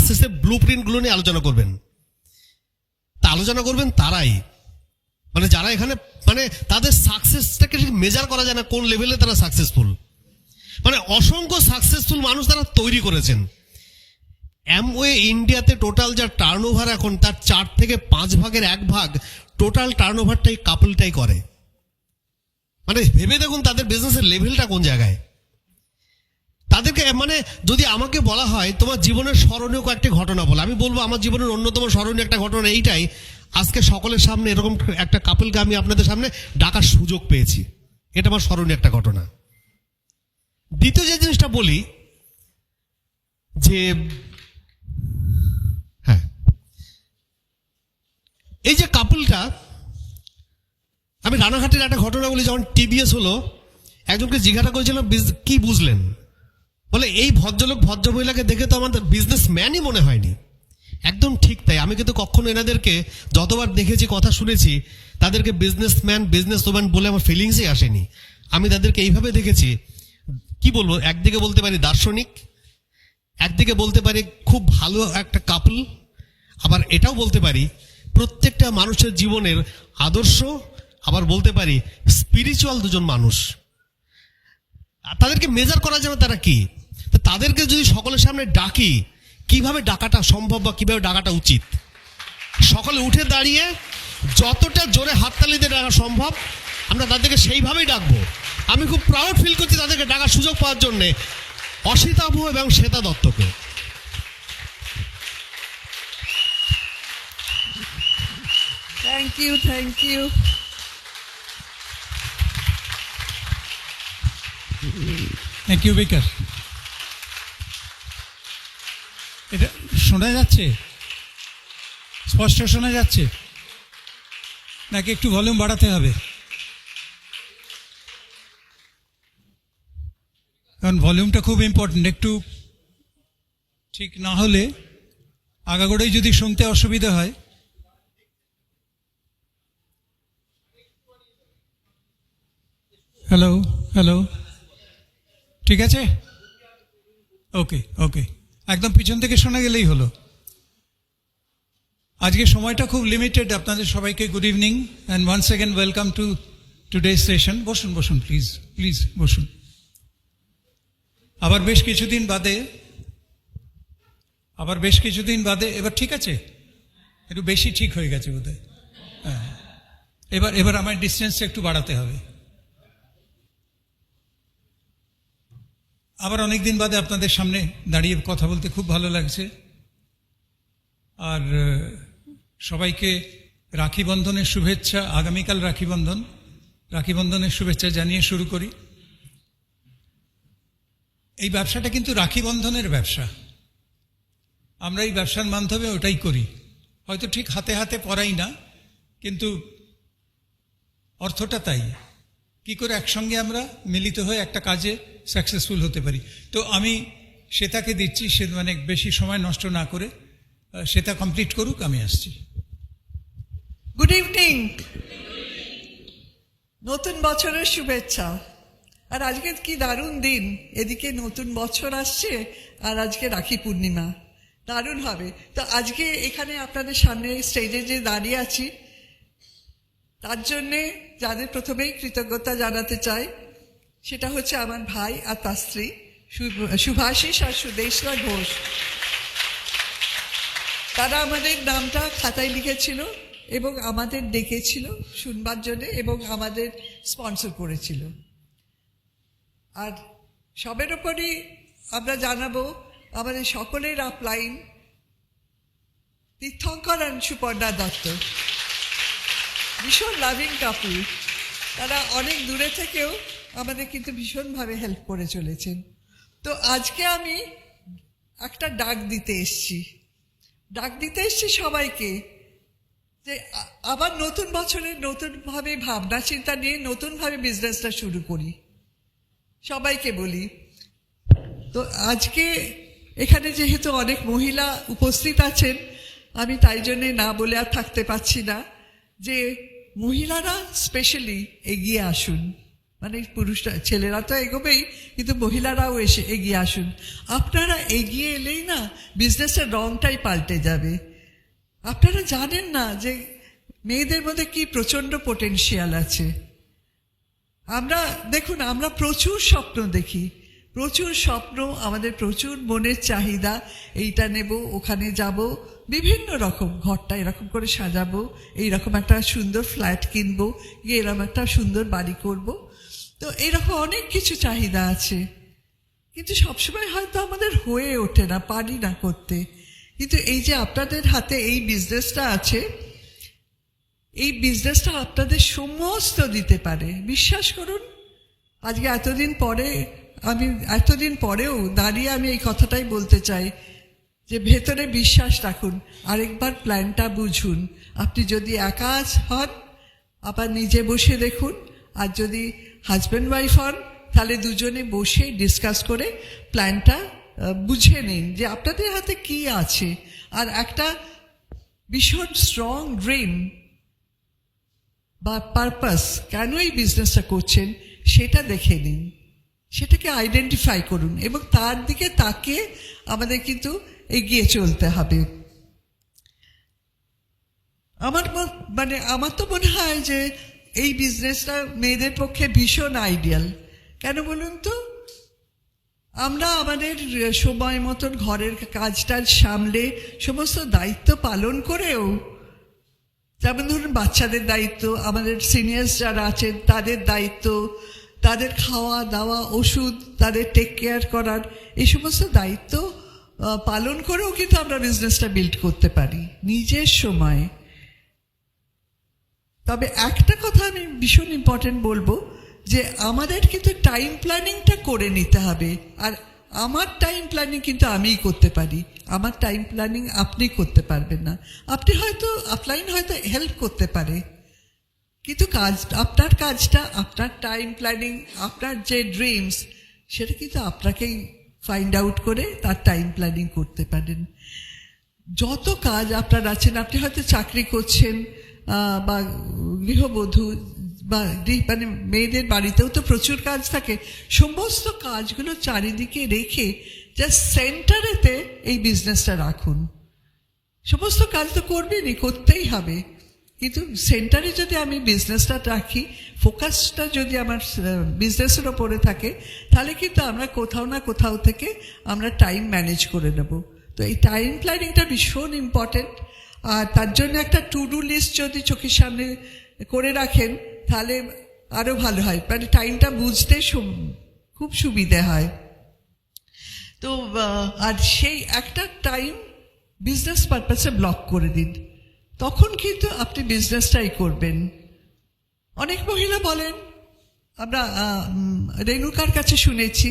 সাকসেসের ব্লুপ্রিন্টগুলো নিয়ে আলোচনা করবেন। তা আলোচনা করবেন তারাই, মানে যারা এখানে, মানে তাদের সাকসেসটাকে মেজার করা যায় না কোন লেভেলে তারা সাকসেসফুল। মানে অসংখ্য সাকসেসফুল মানুষ তারা তৈরি করেছেন। অ্যামওয়ে ইন্ডিয়াতে টোটাল যা টার্নওভার এখন, তার 4 থেকে 5 ভাগের 1 ভাগ টোটাল টার্নওভারটাই কাপলটাই করে। মানে ভেবে দেখুন তাদের বিজনেসের লেভেলটা কোন জায়গায়। তাদেরকে মানে যদি আমাকে বলা হয় তোমার জীবনের স্মরণীয় কয়েকটি ঘটনা বলো, আমি বলবো আমার জীবনের অন্যতম স্মরণীয় একটা ঘটনা এইটাই, আজকে সকলের সামনে এরকম একটা কাপলকে আমি আপনাদের সামনে ডাকার সুযোগ পেয়েছি। এটা আমার স্মরণীয় একটা ঘটনা। দ্বিতীয় যে জিনিসটা বলি যে হ্যাঁ, এই যে কাপলটা, আমি রানাঘাটের একটা ঘটনা বলি। যখন টিবিএস হলো, একজনকে জিজ্ঞাসা করেছিলাম কি বুঝলেন, বলে এই ভদ্রলোক ভদ্র মহিলাকে দেখে তো আমাদের বিজনেসম্যানই মনে হয়নি। একদম ঠিক তাই। আমি কিন্তু কখনো এনাদেরকে যতবার দেখেছি, কথা শুনেছি, তাদেরকে বিজনেসম্যান বিজনেসওম্যান বলে আমার ফিলিংসই আসেনি। আমি তাদেরকে এইভাবে দেখেছি, কি বলবো, একদিকে বলতে পারি দার্শনিক, একদিকে বলতে পারি খুব ভালো একটা কাপল, আবার এটাও বলতে পারি প্রত্যেকটা মানুষের জীবনের আদর্শ, আবার বলতে পারি স্পিরিচুয়াল দুজন মানুষ। তাদেরকে মেজার করা যাবে তারা কি, তাদেরকে যদি সকলের সামনে ডাকি, কিভাবে ডাকাটা সম্ভব বা কিভাবে ডাকাটা উচিত, সকলে উঠে দাঁড়িয়ে যতটা জোরে হাততালি দিয়ে ডাকা সম্ভব আমরা তাদেরকে সেইভাবেই ডাকবো। আমি খুব প্রাউড ফিল করছি তাদেরকে ডাকার সুযোগ পাওয়ার জন্য, অসিতাভু এবং শ্বেতা দত্তকে। Thank you, thank you. Thank you Bikash. এটা শোনা যাচ্ছে, স্পষ্ট শোনা যাচ্ছে নাকি একটু ভলিউম বাড়াতে হবে? কারণ ভলিউমটা খুব ইম্পর্টেন্ট। একটু ঠিক না হলে আগাগোড়াই যদি শুনতে অসুবিধা হয়। হ্যালো হ্যালো, ঠিক আছে, ওকে ওকে, একদম পিছন থেকে শোনা গেলেই হলো। আজকে সময়টা খুব লিমিটেড। আপনাদের সবাইকে good evening and once second welcome to today's session. বসুন বসুন, প্লিজ প্লিজ বসুন। আবার বেশ কিছুদিন বাদে এবার ঠিক আছে, একটু বেশি ঠিক হয়ে গেছে বোধহয়। হ্যাঁ, এবার আমার ডিস্টেন্সটা একটু বাড়াতে হবে। আবার অনেকদিন বাদে আপনাদের সামনে দাঁড়িয়ে কথা বলতে খুব ভালো লাগছে। আর সবাইকে রাখি বন্ধনের শুভেচ্ছা। আগামীকাল রাখি বন্ধনের শুভেচ্ছা জানিয়ে শুরু করি। এই ব্যবসাটা কিন্তু রাখি বন্ধনের ব্যবসা। আমরা এই ব্যবসার মাধ্যমে ওটাই করি। হয়তো ঠিক হাতে হাতে পড়াই না, কিন্তু অর্থটা তাই। কি করে একসঙ্গে আমরা মিলিত হয়ে একটা কাজে সাকসেসফুল হতে পারি। তো আমি সেটাকে দিচ্ছি, সে মানে বেশি সময় নষ্ট না করে সেটা কমপ্লিট করুক, আমি আসছি। গুড ইভিনিং, নতুন বছরের শুভেচ্ছা। আর আজকে কি দারুণ দিন, এদিকে নতুন বছর আসছে আর আজকে রাখি পূর্ণিমা, দারুণ হবে। তো আজকে এখানে আপনাদের সামনে স্টেজে যে দাঁড়িয়ে আছি, তার জন্যে যাদের প্রথমেই কৃতজ্ঞতা জানাতে চাই, সেটা হচ্ছে আমার ভাই আর তার স্ত্রী শুভাশিস আর সুদেশনা ঘোষ। তারা আমাদের নামটা খাতায় লিখেছিল এবং আমাদের ডেকেছিল শুনবার জন্য এবং আমাদের স্পন্সর করেছিল। আর সবের ওপরই আমরা জানাবো আমাদের সকলের আপলাইন তীর্থঙ্কর আর সুপর্ণা দত্ত, ভীষণ লাভিং কাপল। তারা অনেক দূরে থেকেও আমাদের কিন্তু ভীষণভাবে হেল্প করে চলেছেন। তো আজকে আমি একটা ডাক দিতে এসছি সবাইকে, যে আবার নতুন বছরে নতুনভাবে ভাবনা চিন্তা নিয়ে নতুনভাবে বিজনেসটা শুরু করি। সবাইকে বলি। তো আজকে এখানে যেহেতু অনেক মহিলা উপস্থিত আছেন, আমি তাই জন্যে না বলে আর থাকতে পারছি না যে মহিলারা স্পেশালি এগিয়ে আসুন। মানে পুরুষরা ছেলেরা তো এগোবেই, কিন্তু মহিলারাও এসে এগিয়ে আসুন। আপনারা এগিয়ে এলেই না বিজনেসের রংটাই পাল্টে যাবে। আপনারা জানেন না যে মেয়েদের মধ্যে কি প্রচন্ড পোটেনশিয়াল আছে। আমরা দেখুন, আমরা প্রচুর স্বপ্ন দেখি, প্রচুর স্বপ্ন, আমাদের প্রচুর মনের চাহিদা, এইটা নেব, ওখানে যাব, বিভিন্ন রকম, ঘরটা এরকম করে সাজাবো, এইরকম একটা সুন্দর ফ্ল্যাট কিনবো, গিয়ে এরকম একটা সুন্দর বাড়ি করব। তো এইরকম অনেক কিছু চাহিদা আছে, কিন্তু সবসময় হয়তো আমাদের হয়ে ওঠে না, পারি না করতে। কিন্তু এই যে আপনাদের হাতে এই বিজনেসটা আছে, এই বিজনেসটা আপনাদের সমস্ত দিতে পারে, বিশ্বাস করুন। আজকে এতদিন পরেও দাঁড়িয়ে আমি এই কথাটাই বলতে চাই যে ভেতরে বিশ্বাস রাখুন, আরেকবার প্ল্যানটা বুঝুন। আপনি যদি একা হন, আবার নিজে বসে দেখুন, আর যদি হাজব্যান্ড ওয়াইফ হন, তাহলে দুজনে বসে ডিসকাস করে প্ল্যানটা বুঝে নিন যে আপনাদের হাতে কি আছে। আর একটা ভীষণ স্ট্রং ড্রিম বা পারপাস, কেন এই বিজনেসটা করছেন সেটা দেখে নিন, সেটাকে আইডেন্টিফাই করুন, এবং তার দিকে তাকিয়ে আমাদের কিন্তু এগিয়ে চলতে হবে। আমার তো মনে হয় যে এই বিজনেসটা মেয়েদের পক্ষে ভীষণ আইডিয়াল। কেন বলুন তো? আমরা আমাদের সময় মতন ঘরের কাজটা সামলে সমস্ত দায়িত্ব পালন করেও, যেমন ধরুন বাচ্চাদের দায়িত্ব, আমাদের সিনিয়র্স যারা আছেন তাদের দায়িত্ব, তাদের খাওয়া দাওয়া, ওষুধ, তাদের টেক কেয়ার করার, এই সমস্ত দায়িত্ব পালন করেও কিন্তু আমরা বিজনেসটা বিল্ড করতে পারি নিজের সময়। তবে একটা কথা আমি ভীষণ ইম্পর্টেন্ট বলবো, যে আমাদের কিন্তু টাইম প্ল্যানিংটা করে নিতে হবে। আর আমার টাইম প্ল্যানিং কিন্তু আমিই করতে পারি, আমার টাইম প্ল্যানিং আপনি করতে পারবেন না। আপনি হয়তো আপলাইন হয়তো হেল্প করতে পারে, কিন্তু আপনার কাজটা, আপনার টাইম প্ল্যানিং, আপনার যে ড্রিমস, সেটা কিন্তু আপনাকেই ফাইন্ড আউট করে তার টাইম প্ল্যানিং করতে পারেন। যত কাজ আপনার আছেন, আপনি হয়তো চাকরি করছেন বা গৃহবধূ বা মানে মেয়েদের বাড়িতেও তো প্রচুর কাজ থাকে, সমস্ত কাজগুলো চারিদিকে রেখে জাস্ট সেন্টারেতে এই বিজনেসটা রাখুন। সমস্ত কাজ তো করবেনই, করতেই হবে, কিন্তু সেন্টারে যদি আমি বিজনেসটা রাখি, ফোকাসটা যদি আমার বিজনেসের ওপরে থাকে, তাহলে কিন্তু আমরা কোথাও না কোথাও থেকে আমরা টাইম ম্যানেজ করে নেব। তো এই টাইম প্ল্যানিংটা ভীষণ ইম্পর্টেন্ট। আর তার জন্য একটা টু ডু লিস্ট যদি চোখের সামনে করে রাখেন, তাহলে আরও ভালো হয়, মানে টাইমটা বুঝতে খুব সুবিধে হয়। তো আর সেই একটা টাইম বিজনেস পারপাসে ব্লক করে দিন, তখন কিন্তু আপনি বিজনেসটাই করবেন। অনেক মহিলা বলেন, আমরা রেণুকার কাছে শুনেছি,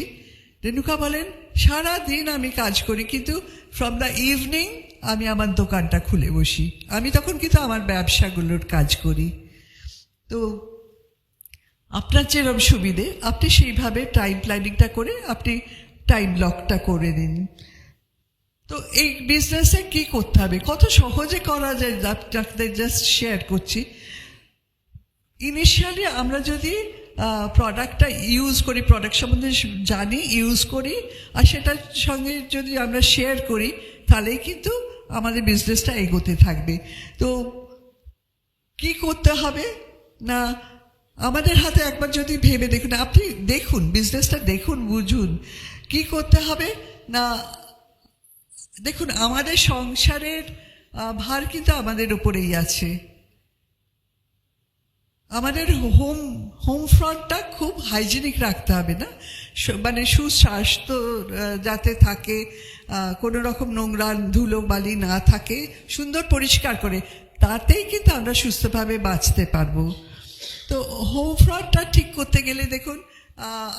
রেণুকা বলেন সারা দিন আমি কাজ করি, কিন্তু ফ্রম দ্য ইভিনিং আমি আমার দোকানটা খুলে বসি, আমি তখন কিন্তু আমার ব্যবসাগুলোর কাজ করি। তো আপনার যেরকম সুবিধে আপনি সেইভাবে টাইম প্ল্যানিংটা করে আপনি টাইম ব্লকটা করে নিন। তো এই বিজনেসে কি করতে হবে, কত সহজে করা যায়, আপনাদের জাস্ট শেয়ার করছি। ইনিশিয়ালি আমরা যদি প্রোডাক্টটা ইউজ করি, প্রোডাক্ট সম্বন্ধে জানি, ইউজ করি, আর সেটার সঙ্গে যদি আমরা শেয়ার করি, তাহলেই কিন্তু আমাদের বিজনেসটা এগোতে থাকবে। তো কি করতে হবে না, আমাদের হাতে একবার যদি ভেবে দেখুন, আপনি দেখুন বিজনেসটা, দেখুন, বুঝুন কি করতে হবে না। দেখুন, আমাদের সংসারের ভার কিন্তু আমাদের উপরেই আছে। আমাদের হোম ফ্রন্টটা খুব হাইজিনিক রাখতে হবে, না মানে সুস্বাস্থ্য যাতে থাকে, কোনো রকম নোংরা ধুলো বালি না থাকে, সুন্দর পরিষ্কার করে, তাতেই কিন্তু আমরা সুস্থভাবে বাঁচতে পারবো। তো হোম ফ্রন্টটা ঠিক করতে গেলে দেখুন,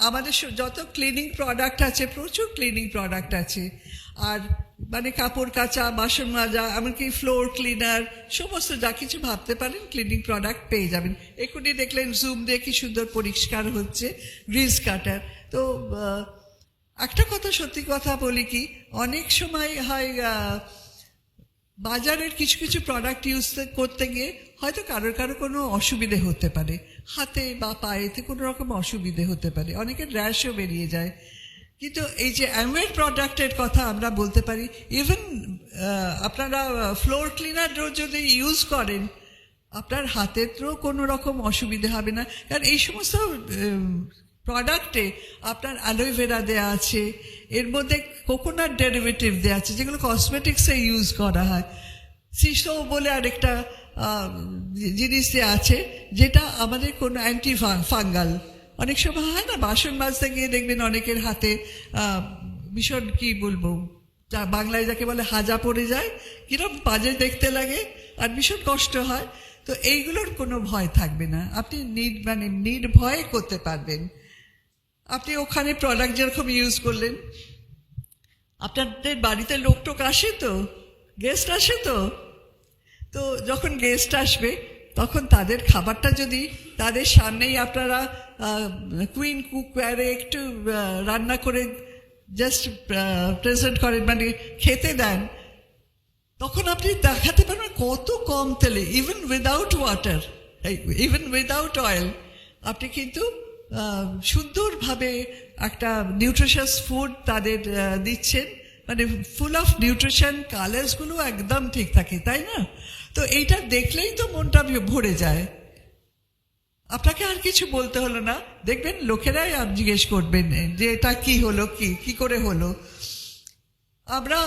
আমাদের যত ক্লিনিং প্রোডাক্ট আছে, প্রচুর ক্লিনিং প্রোডাক্ট আছে, আর মানে কাপড় কাচা, বাসন মাজা, এমনকি ফ্লোর ক্লিনার, সমস্ত যা কিছু ভাবতে পারেন ক্লিনিং প্রোডাক্ট পেয়ে যাবেন। এখনই দেখলেন জুম দিয়ে কি সুন্দর পরিষ্কার হচ্ছে, গ্রিজ কাটার। তো একটা কথা, সত্যি কথা বলি কি, অনেক সময় হয় বাজারের কিছু কিছু প্রোডাক্ট ইউজ করতে গিয়ে হয়তো কারোর কোনো অসুবিধে হতে পারে, হাতে বা পায়েতে কোনো রকম অসুবিধে হতে পারে, অনেকের র্যাশও বেরিয়ে যায়। কিন্তু এই যে অ্যামওয়ের প্রোডাক্টের কথা আমরা বলতে পারি, ইভেন আপনারা ফ্লোর ক্লিনার যদি ইউজ করেন, আপনার হাতেরও কোনো রকম অসুবিধে হবে না। কারণ এই সমস্ত প্রোডাক্টে আপনার অ্যালোভেরা দেওয়া আছে, এর মধ্যে কোকোনাট ডেরিভেটিভ দেওয়া আছে, যেগুলো কসমেটিক্সে ইউজ করা হয়। সিসো বলে আরেকটা জিনিস দেওয়া আছে, যেটা আমাদের কোনো অ্যান্টি ফাঙ্গাল। অনেক সময় হয় না, বাসন মাজতে গিয়ে দেখবেন অনেকের হাতে ভীষণ কি বলবো, যা বাংলায় যাকে বলে হাজা পড়ে যায়, কিরকম বাজে দেখতে লাগে আর ভীষণ কষ্ট হয়। তো এইগুলোর কোনো ভয় থাকবে না, আপনি নির্ভয়ে করতে পারবেন। আপনি ওখানে প্রোডাক্ট যেরকম ইউজ করলেন, আপনাদের বাড়িতে লোক আসে তো, গেস্ট আসে তো যখন গেস্ট আসবে তখন তাদের খাবারটা যদি তাদের সামনেই আপনারা কুইন কুকওয়্যারে একটু রান্না করে জাস্ট প্রেজেন্ট করেন, মানে খেতে দেন, তখন আপনি দেখাতে পারবেন কত কম তেলে, even without water, even without oil, আপনি কিন্তু সুন্দরভাবে একটা নিউট্রিশাস ফুড তাদের দিচ্ছেন, মানে ফুল অফ নিউট্রিশন, কালার্সগুলো একদম ঠিক থাকে, তাই না? তো এইটা দেখলেই তো মনটা ভরে যায়। আপনাকে আর কিছু বলতে হলো না, দেখবেন লোকেরাই আর জিজ্ঞেস করবেন যে এটা কি হলো, কি করে হলো। আমরা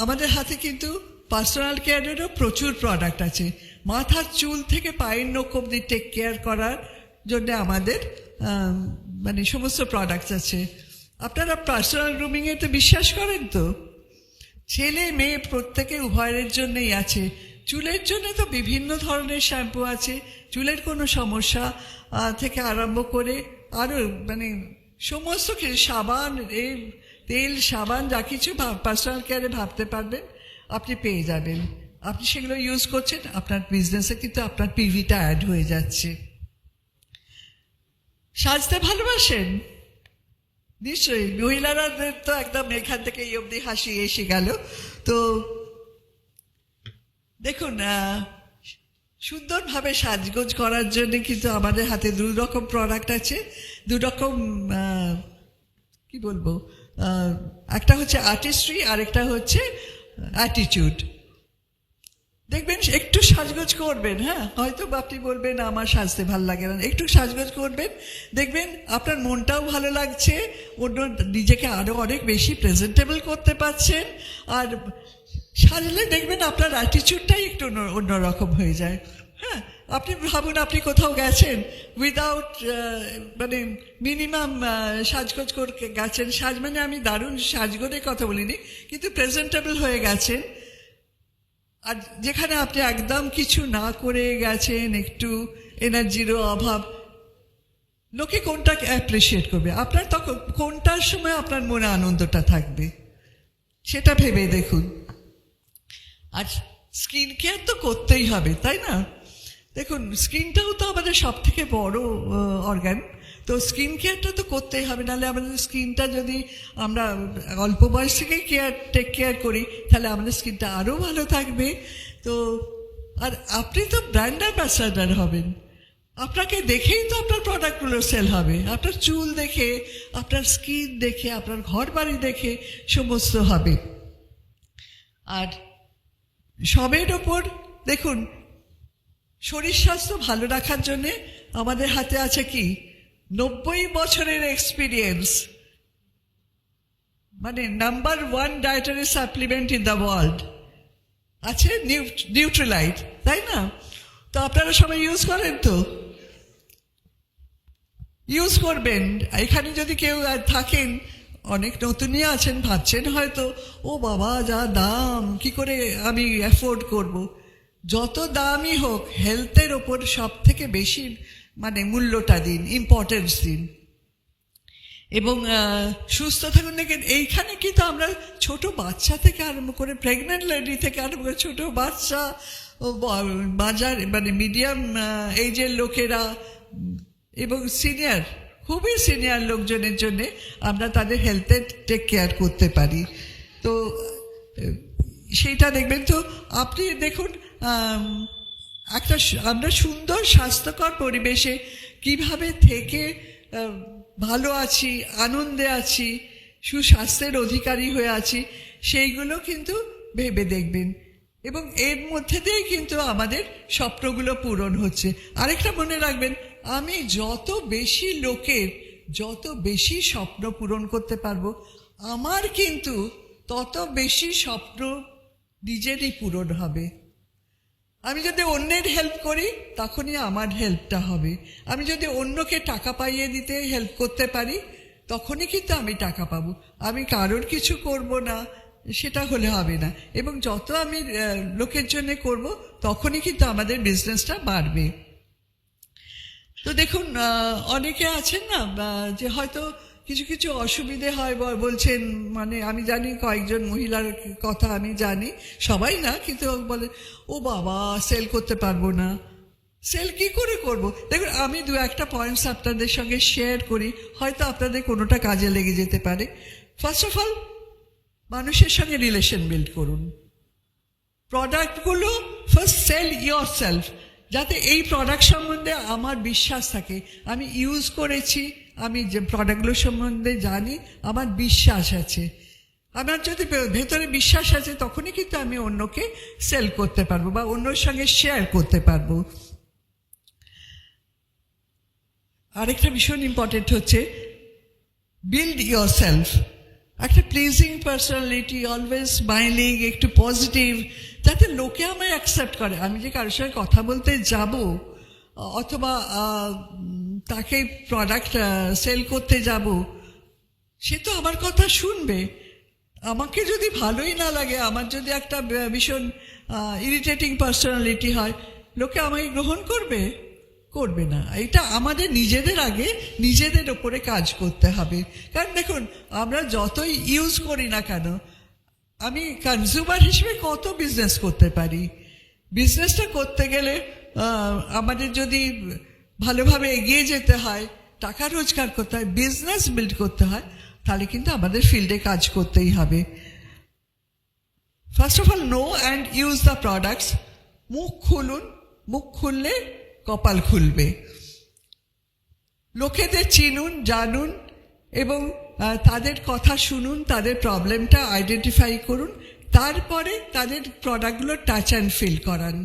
আমাদের হাতে কিন্তু পার্সোনাল কেয়ারেরও প্রচুর প্রোডাক্ট আছে। মাথার চুল থেকে পায়ের নখ অব্দি টেক কেয়ার করার জন্য আমাদের মানে সমস্ত প্রোডাক্টস আছে। আপনারা পার্সোনাল গ্রুমিংয়ে তো বিশ্বাস করেন তো? ছেলে মেয়ে প্রত্যেকে উভয়ের জন্যই আছে। চুলের জন্য তো বিভিন্ন ধরনের শ্যাম্পু আছে, চুলের কোনো সমস্যা থেকে আরম্ভ করে আরও মানে সমস্ত কিছু, সাবান, এই তেল, সাবান, যা কিছু পার্সোনাল কেয়ারে ভাবতে পারবেন আপনি পেয়ে যাবেন। আপনি সেগুলো ইউজ করছেন, আপনার বিজনেসে কিন্তু আপনার পিভিটা অ্যাড হয়ে যাচ্ছে। সাজতে ভালোবাসেন নিশ্চয়ই, মহিলারা তো একদম এখান থেকে এই অবধি হাসি এসে গেল। তো দেখুন, সুন্দরভাবে সাজগোজ করার জন্য কিন্তু আমাদের হাতে দুই রকম প্রোডাক্ট আছে, দু রকম কি বলবো, একটা হচ্ছে আর্টিস্ট্রি আর একটা হচ্ছে অ্যাটিটিউড। দেখবেন একটু সাজগোজ করবেন, হ্যাঁ, হয়তো আপনি বলবেন আমার সাজতে ভালো লাগে না, একটু সাজগোজ করবেন, দেখবেন আপনার মনটাও ভালো লাগছে, নিজেকে আরো অনেক বেশি প্রেজেন্টেবল করতে পারছেন। আর সাজলে দেখবেন আপনার অ্যাটিটিউডটাই একটু অন্যরকম হয়ে যায়। হ্যাঁ, আপনি ভাবুন আপনি কোথাও গেছেন উইদাউট মানে মিনিমাম সাজগোজ করে গেছেন, সাজ মানে আমি দারুণ সাজগোজের কথা বলিনি, কিন্তু প্রেজেন্টেবল হয়ে গেছেন, আর যেখানে আপনি একদম কিছু না করে গেছেন, একটু এনার্জিরও অভাব, লোকে কোনটা অ্যাপ্রিসিয়েট করবে, আপনার তখন কোনটার সময় আপনার মনে আনন্দটা থাকবে সেটা ভেবে দেখুন। আর স্কিন কেয়ার তো করতেই হবে, তাই না? দেখুন, স্কিনটাও তো আমাদের সব থেকে বড় অর্গান, তো স্কিন কেয়ারটা তো করতেই হবে, নাহলে আমাদের স্কিনটা যদি আমরা অল্প বয়স থেকেই টেক কেয়ার করি তাহলে আমাদের স্কিনটা আরও ভালো থাকবে। তো আর আপনি তো ব্র্যান্ড অ্যাম্বাসাডার হবেন, আপনাকে দেখেই তো আপনার প্রোডাক্টগুলো সেল হবে, আপনার চুল দেখে, আপনার স্কিন দেখে, আপনার ঘর বাড়ি দেখে সমস্ত হবে। আর সবের ওপর দেখুন, শরীর স্বাস্থ্য ভালো রাখার জন্যে আমাদের হাতে আছে কি 90 বছরের এক্সপিরিয়েন্স, মানে number 1 dietary supplement in the world আছে নিউট্রিলাইট, তাই না? তো আপনারা সবাই ইউজ করেন তো, ইউজ করবেন। এখানে যদি কেউ থাকেন, অনেক নতুনই আছেন, ভাবছেন হয়তো ও বাবা যা দাম, কি করে আমি অ্যাফোর্ড করব। যত দামই হোক, হেলথের ওপর সব থেকে বেশি মানে মূল্যটা দিন, ইম্পর্টেন্স দিন, এবং সুস্থ থাকুন। দেখেন এইখানে কিন্তু আমরা ছোট বাচ্চা থেকে আরম্ভ করে, প্রেগনেন্ট লেডি থেকে আরম্ভ করে, ছোট বাচ্চা, বাজার মানে মিডিয়াম এইজের লোকেরা এবং সিনিয়র, খুবই সিনিয়র লোকজনের জন্যে আমরা তাদের হেলথের টেক কেয়ার করতে পারি। তো সেইটা দেখবেন। তো আপনি দেখুন আমরা সুন্দর স্বাস্থ্যকর পরিবেশে কিভাবে থেকে ভালো আছি, আনন্দে আছি, সুস্বাস্থ্যের অধিকারী হয়ে আছি, সেইগুলো কিন্তু ভেবে দেখবেন, এবং এর মধ্যে দিয়েই কিন্তু আমাদের স্বপ্নগুলো পূরণ হচ্ছে। আরেকটা মনে রাখবেন, আমি যত বেশি লোকের যত বেশি স্বপ্ন পূরণ করতে পারবো, আমার কিন্তু তত বেশি স্বপ্ন নিজেরই পূরণ হবে। আমি যদি অন্যের হেল্প করি তখনই আমার হেল্পটা হবে। আমি যদি অন্যকে টাকা পাইয়ে দিতে হেল্প করতে পারি তখনই কিন্তু আমি টাকা পাবো। আমি কারোর কিছু করব না সেটা হলে হবে না, এবং যত আমি লোকের জন্য করব তখনই কিন্তু আমাদের বিজনেসটা বাড়বে। তো দেখুন অনেকে আছেন না যে হয়তো কিছু কিছু অসুবিধে হয়, বলছেন, মানে আমি জানি কয়েকজন মহিলার কথা আমি জানি, সবাই না, কিন্তু বলে ও বাবা সেল করতে পারবো না। সেল কি করে করব? দেখুন আমি দু একটা পয়েন্টস আপনাদের সঙ্গে শেয়ার করি, হয়তো আপনাদের কোনোটা কাজে লেগে যেতে পারে। ফার্স্ট অফ অল, মানুষের সঙ্গে রিলেশন বিল্ড করুন। প্রোডাক্টগুলো ফার্স্ট সেল ইয়োর সেলফ, যাতে এই প্রোডাক্ট সম্বন্ধে আমার বিশ্বাস থাকে, আমি ইউজ করেছি, আমি যে প্রোডাক্টগুলো সম্বন্ধে জানি, আমার বিশ্বাস আছে। আমার যদি ভেতরে বিশ্বাস আছে তখনই কিন্তু আমি অন্যকে সেল করতে পারবো বা অন্যর সঙ্গে শেয়ার করতে পারবো। আরেকটা ভীষণ ইম্পর্টেন্ট হচ্ছে বিল্ড ইয়োর সেলফ। একটা প্লিজিং পার্সোনালিটি, অলওয়েজ স্মাইলিং, একটু পজিটিভ, যাতে লোকে আমায় অ্যাকসেপ্ট করে। আমি যে কারোর সঙ্গে কথা বলতে যাব অথবা তাকে প্রোডাক্ট সেল করতে যাব, সে তো আমার কথা শুনবে। আমাকে যদি ভালোই না লাগে, আমার যদি একটা ভীষণ ইরিটেটিং পার্সোনালিটি হয়, লোকে আমায় গ্রহণ করবে? করবে না। এটা আমাদের নিজেদের আগে নিজেদের ওপরে কাজ করতে হবে। কারণ দেখুন, আমরা যতই ইউজ করি না কেন, আমি কনজিউমার হিসেবে কত বিজনেস করতে পারি। বিজনেসটা করতে গেলে আমাদের যদি ভালোভাবে এগিয়ে যেতে হয়, টাকা রোজগার করতে হয়, বিজনেস বিল্ড করতে হয়, তাহলে কিন্তু আমাদের ফিল্ডে কাজ করতেই হবে। First of all, know and use the products. মুখ খুলুন, মুখ খুললে কপাল খুলবে। লোকেদের চিনুন, জানুন, এবং তাদের কথা শুনুন, তাদের প্রবলেমটা আইডেন্টিফাই করুন, তারপরে তাদের প্রোডাক্টগুলো টাচ অ্যান্ড ফিল করান,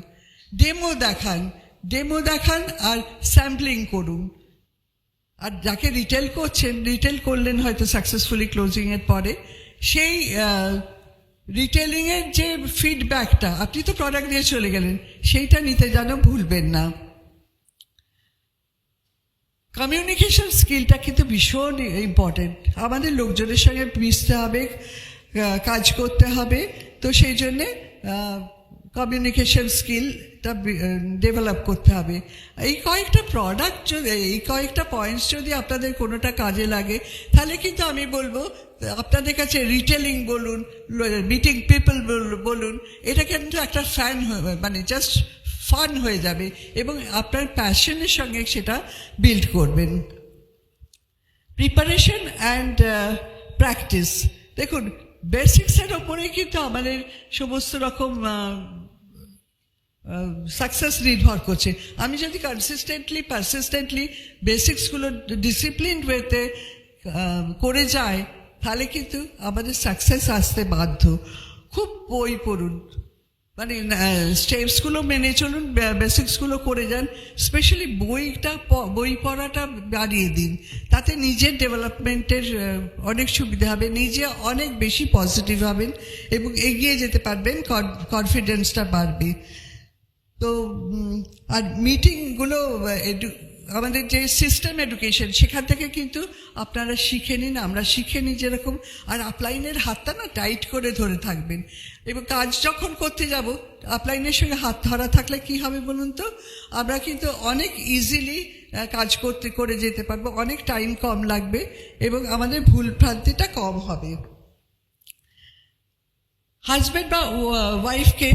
ডেমো দেখান আর স্যাম্পলিং করুন। আর যাকে রিটেল করছেন, রিটেল করলেন হয়তো সাকসেসফুলি ক্লোজিংয়ের পরে, সেই রিটেলিংয়ের যে ফিডব্যাকটা, আপনি তো প্রোডাক্ট দিয়ে চলে গেলেন, সেইটা নিতে যেন ভুলবেন না। কমিউনিকেশন স্কিলটা কিন্তু ভীষণ ইম্পর্টেন্ট। আমাদের লোকজনের সঙ্গে মিশতে হবে, কাজ করতে হবে, তো সেই জন্যে কমিউনিকেশন স্কিলটা ডেভেলপ করতে হবে। এই কয়েকটা প্রোডাক্ট যদি, এই কয়েকটা পয়েন্টস যদি আপনাদের কোনোটা কাজে লাগে, তাহলে কিন্তু আমি বলবো আপনাদের কাছে রিটেলিং বলুন, মিটিং পিপল বলুন, এটা কিন্তু একটা মানে জাস্ট ফান হয়ে যাবে, এবং আপনার প্যাশনের সঙ্গে সেটা বিল্ড করবেন। Preparation and practice. দেখুন, বেসিক্সের ওপরেই কিন্তু আমাদের সমস্ত রকম সাকসেস নির্ভর করছে। আমি যদি পারসিস্টেন্টলি বেসিক্সগুলো ডিসিপ্লিন ওয়েতে করে যায়, তাহলে কিন্তু আমাদের সাকসেস আসতে বাধ্য। খুব বই পড়ুন, মানে স্টেপসগুলো মেনে চলুন, বেসিক্সগুলো করে যান। স্পেশালি বই পড়াটা বাড়িয়ে দিন, তাতে নিজের ডেভেলপমেন্টের অনেক সুবিধা হবে, নিজে অনেক বেশি পজিটিভ হবেন এবং এগিয়ে যেতে পারবেন, কনফিডেন্সটা বাড়বে। তো আর মিটিংগুলো, আমাদের যে সিস্টেম এডুকেশন, সেখান থেকে কিন্তু আপনারা শিখে নিন, আমরা শিখে নিই যেরকম। আর আপলাইনের হাতটা না টাইট করে ধরে থাকবেন, এবং কাজ যখন করতে যাব আপলাইনের সঙ্গে হাত ধরা থাকলে কি হবে বলুন তো, আমরা কিন্তু অনেক ইজিলি কাজ করে যেতে পারবো, অনেক টাইম কম লাগবে এবং আমাদের ভুল ভ্রান্তিটা কম হবে। হাজব্যান্ড বা ওয়াইফকে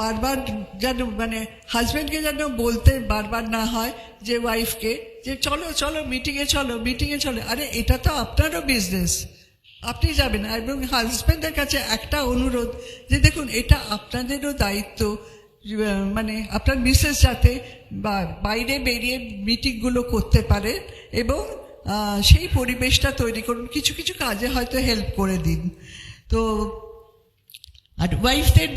বারবার যেন, মানে হাজব্যান্ডকে যেন বলতে বারবার না হয় যে ওয়াইফকে যে চলো মিটিংয়ে চলো। আরে এটা তো আপনারও বিজনেস, আপনি যাবেন। এবং হাজব্যান্ডের কাছে একটা অনুরোধ যে দেখুন এটা আপনাদেরও দায়িত্ব, মানে আপনার মিসেস যাতে বাইরে বেরিয়ে মিটিংগুলো করতে পারে এবং সেই পরিবেশটা তৈরি করুন, কিছু কিছু কাজে হয়তো হেল্প করে দিন। তো আর ওয়াইফদের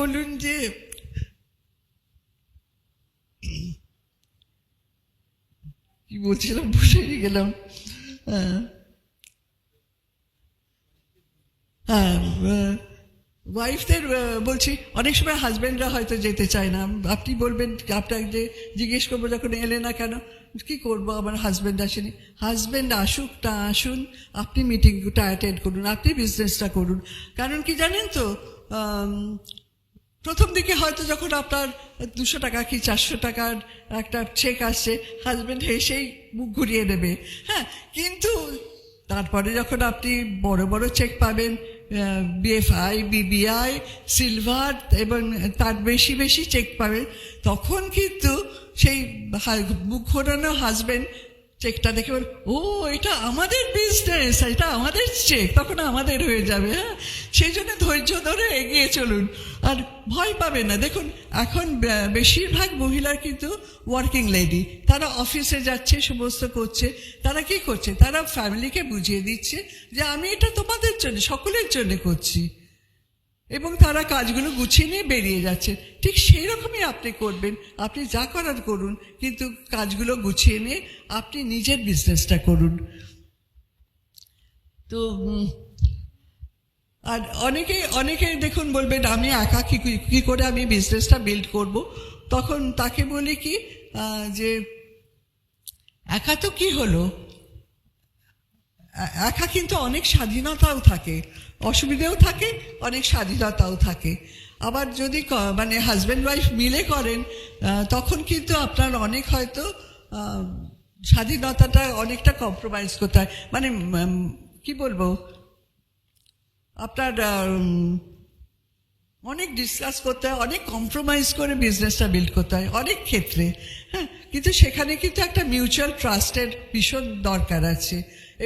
বলুন যে কি বলছিলাম ভুলে গেলাম। ওয়াইফদের বলছি অনেক সময় হাজব্যান্ডরা হয়তো যেতে চায় না, আপনি বলবেন, আপনাকে যে জিজ্ঞেস করবো যখন এলে না কেন, কি করবো আমার হাজব্যান্ড আসেনি। হাজব্যান্ড আসুক না আসুন, আপনি মিটিংটা অ্যাটেন্ড করুন, আপনি বিজনেসটা করুন। কারণ কি জানেন তো, প্রথম দিকে হয়তো যখন আপনার 200 টাকা কি 400 টাকার একটা চেক আসছে, হাজব্যান্ড হেসেই মুখ ঘুরিয়ে নেবে, হ্যাঁ। কিন্তু তারপরে যখন আপনি বড় বড় চেক পাবেন, BFI, BBI, সিলভার এবং তার বেশি বেশি চেক পাবেন, তখন কিন্তু সেই মুখ ঘোরানো হাজব্যান্ড চেকটা দেখে বল, ও এটা আমাদের বিজনেস, এটা আমাদের চেক, তখন আমাদের হয়ে যাবে, হ্যাঁ। সেই জন্য ধৈর্য ধরে এগিয়ে চলুন আর ভয় পাবেন না। দেখুন এখন বেশিরভাগ মহিলা কিন্তু ওয়ার্কিং লেডি, তারা অফিসে যাচ্ছে, সমস্ত করছে, তারা কি করছে, তারা ফ্যামিলিকে বুঝিয়ে দিচ্ছে যে আমি এটা তোমাদের জন্য, সকলের জন্য করছি, এবং তারা কাজগুলো গুছিয়ে নিয়ে বেরিয়ে যাচ্ছে। ঠিক সেই রকমই আপনি করবেন, আপনি যা করার করুন, কিন্তু কাজগুলো গুছিয়ে নিয়ে আপনি নিজের বিজনেসটা করুন। তো আর অনেকে দেখুন বলবেন আমি একা কি করে আমি বিজনেসটা বিল্ড করব। তখন তাকে বলি কি যে একা তো কি হলো, একা কিন্তু অনেক স্বাধীনতাও থাকে, অসুবিধেও থাকে, অনেক স্বাধীনতাও থাকে। আবার যদি মানে হাজব্যান্ড ওয়াইফ মিলে করেন, তখন কিন্তু আপনার অনেক হয়তো স্বাধীনতাটা অনেকটা কম্প্রোমাইজ করতে হয়, মানে কি বলবো, আপনার অনেক ডিসকাস করতে হয়, অনেক কম্প্রোমাইজ করে বিজনেসটা বিল্ড করতে হয় অনেক ক্ষেত্রে, হ্যাঁ। কিন্তু সেখানে কিন্তু একটা মিউচুয়াল ট্রাস্টের ভীষণ দরকার আছে,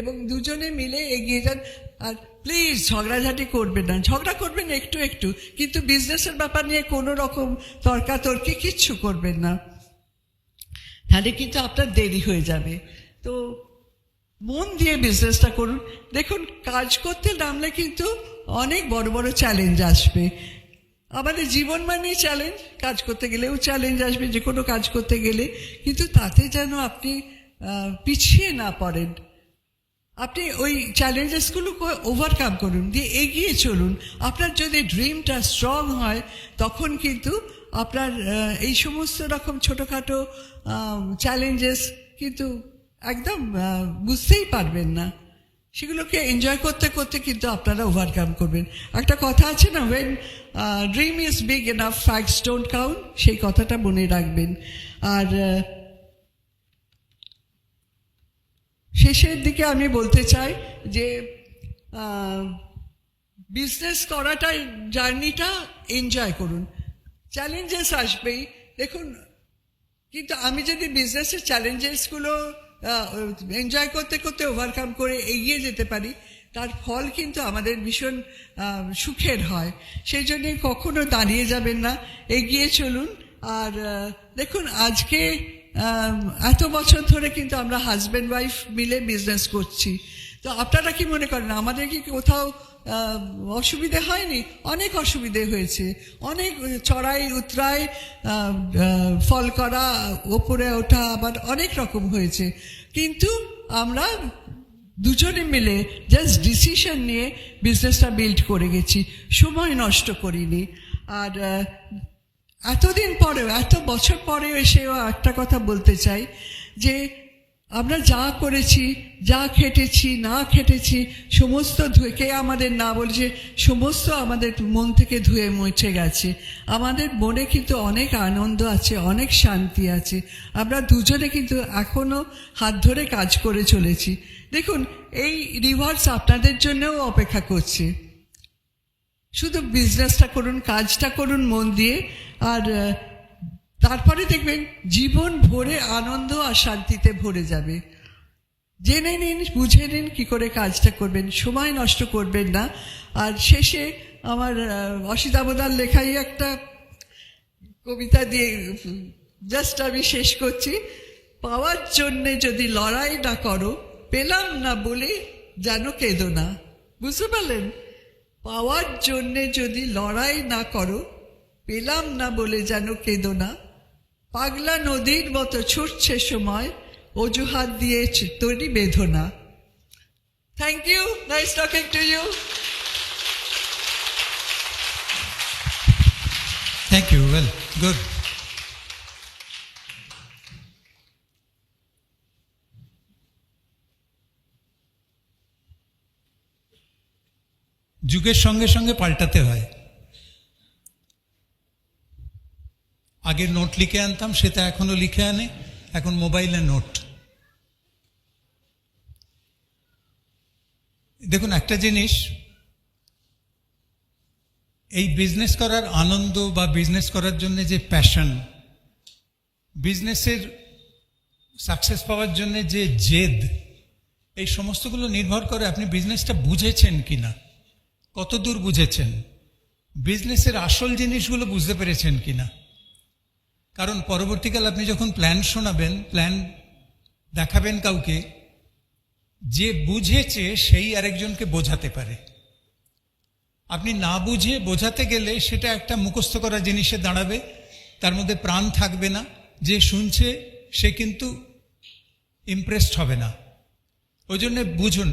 এবং দুজনে মিলে এগিয়ে যান। আর প্লিজ ঝগড়াঝাটি করবেন না, ঝগড়া করবেন একটু একটু, কিন্তু বিজনেসের ব্যাপার নিয়ে কোনো রকম তর্কাতর্কি কিচ্ছু করবেন না, তাহলে কিন্তু আপনার দেরি হয়ে যাবে। তো মন দিয়ে বিজনেসটা করুন। দেখুন কাজ করতে নামলে কিন্তু অনেক বড় বড় চ্যালেঞ্জ আসবে, আমাদের জীবন মানেই চ্যালেঞ্জ, কাজ করতে গেলেও চ্যালেঞ্জ আসবে, যে কোনো কাজ করতে গেলে, কিন্তু তাতে যেন আপনি পিছিয়ে না পড়েন, আপনি ওই চ্যালেঞ্জেসগুলো ওভারকাম করুন, দিয়ে এগিয়ে চলুন। আপনার যদি ড্রিমটা স্ট্রং হয়, তখন কিন্তু আপনার এই সমস্ত রকম ছোটোখাটো চ্যালেঞ্জেস কিন্তু একদম বুঝতেই পারবেন না, সেগুলোকে এনজয় করতে করতে কিন্তু আপনারা ওভারকাম করবেন। একটা কথা আছে না, when dream is big enough facts don't count, সেই কথাটা মনে রাখবেন। আর শেষের দিকে আমি বলতে চাই যে বিজনেস করাটাই, জার্নিটা এনজয় করুন, চ্যালেঞ্জেস আসবেই দেখুন, কিন্তু আমি যদি বিজনেসের চ্যালেঞ্জেসগুলো এনজয় করতে করতে ওভারকাম করে এগিয়ে যেতে পারি, তার ফল কিন্তু আমাদের ভীষণ সুখের হয়। সেই জন্যে কখনো দাঁড়িয়ে যাবেন না, এগিয়ে চলুন। আর দেখুন আজকে এত বছর ধরে কিন্তু আমরা হাজব্যান্ড ওয়াইফ মিলে বিজনেস করছি, তো আপনারা কি মনে করেন আমাদের কি কোথাও অসুবিধে হয়নি? অনেক অসুবিধে হয়েছে, অনেক চড়াই উতরাই, ফল করা, ওপরে ওঠা, আবার অনেক রকম হয়েছে, কিন্তু আমরা দুজনে মিলে জাস্ট ডিসিশন নিয়ে বিজনেসটা বিল্ড করে গেছি, সময় নষ্ট করিনি। আর এতদিন পরেও, এত বছর পরেও এসেও একটা কথা বলতে চাই যে আমরা যা করেছি, যা খেটেছি না খেটেছি, সমস্ত ধুয়ে, কে আমাদের না বলছে, সমস্ত আমাদের মন থেকে ধুয়ে মুছে গেছে। আমাদের মনে কিন্তু অনেক আনন্দ আছে, অনেক শান্তি আছে, আমরা দুজনে কিন্তু এখনো হাত ধরে কাজ করে চলেছি। দেখুন এই রিওয়ার্ডস আপনাদের জন্যও অপেক্ষা করছে, শুধু বিজনেসটা করুন, কাজটা করুন মন দিয়ে, আর তারপরে দেখবেন জীবন ভরে আনন্দ আর শান্তিতে ভরে যাবে। জেনে নিন, বুঝে নিন কি করে কাজটা করবেন, সময় নষ্ট করবেন না। আর শেষে আমার অসিতাবদার লেখাই একটা কবিতা দিয়ে জাস্ট আমি শেষ করছি। পাওয়ার জন্যে যদি লড়াই না করো, পেলাম না বলে যেন কেঁদো না। বুঝতে পারলেন? পাওয়ার জন্যে যদি লড়াই না করো, পেলাম না বলে যেন কেঁদো না। পাগলা নদীর মতো ছুটছে সময়, অজুহাত দিয়ে তৈরি বেঁধো না। Thank you, nice talking to you. Thank you, well, good. যুগের সঙ্গে সঙ্গে পাল্টাতে হয়। আগে নোট লিখে আনতাম, সেটা এখনো লিখে আনে, এখন মোবাইলে নোট। দেখুন একটা জিনিস, এই বিজনেস করার আনন্দ বা বিজনেস করার জন্য যে প্যাশন, বিজনেসের সাকসেস পাওয়ার জন্য যে জেদ, এই সমস্তগুলো নির্ভর করে আপনি বিজনেসটা বুঝেছেন কিনা, কত দূর বুঝেছেন, বিজনেসের আসল জিনিসগুলো বুঝতে পেরেছেন কিনা। কারণ পরবর্তীকাল আপনি যখন প্ল্যান শোনাবেন, প্ল্যান দেখাবেন কাউকে, যে বুঝেছে সেই আরেকজনকে বোঝাতে পারে। আপনি না বুঝে বোঝাতে গেলে সেটা একটা মুখস্থ করা জিনিসে দাঁড়াবে, তার মধ্যে প্রাণ থাকবে না। যে শুনছে সে কিন্তু ইমপ্রেসড হবে না। ওই জন্য বুঝুন,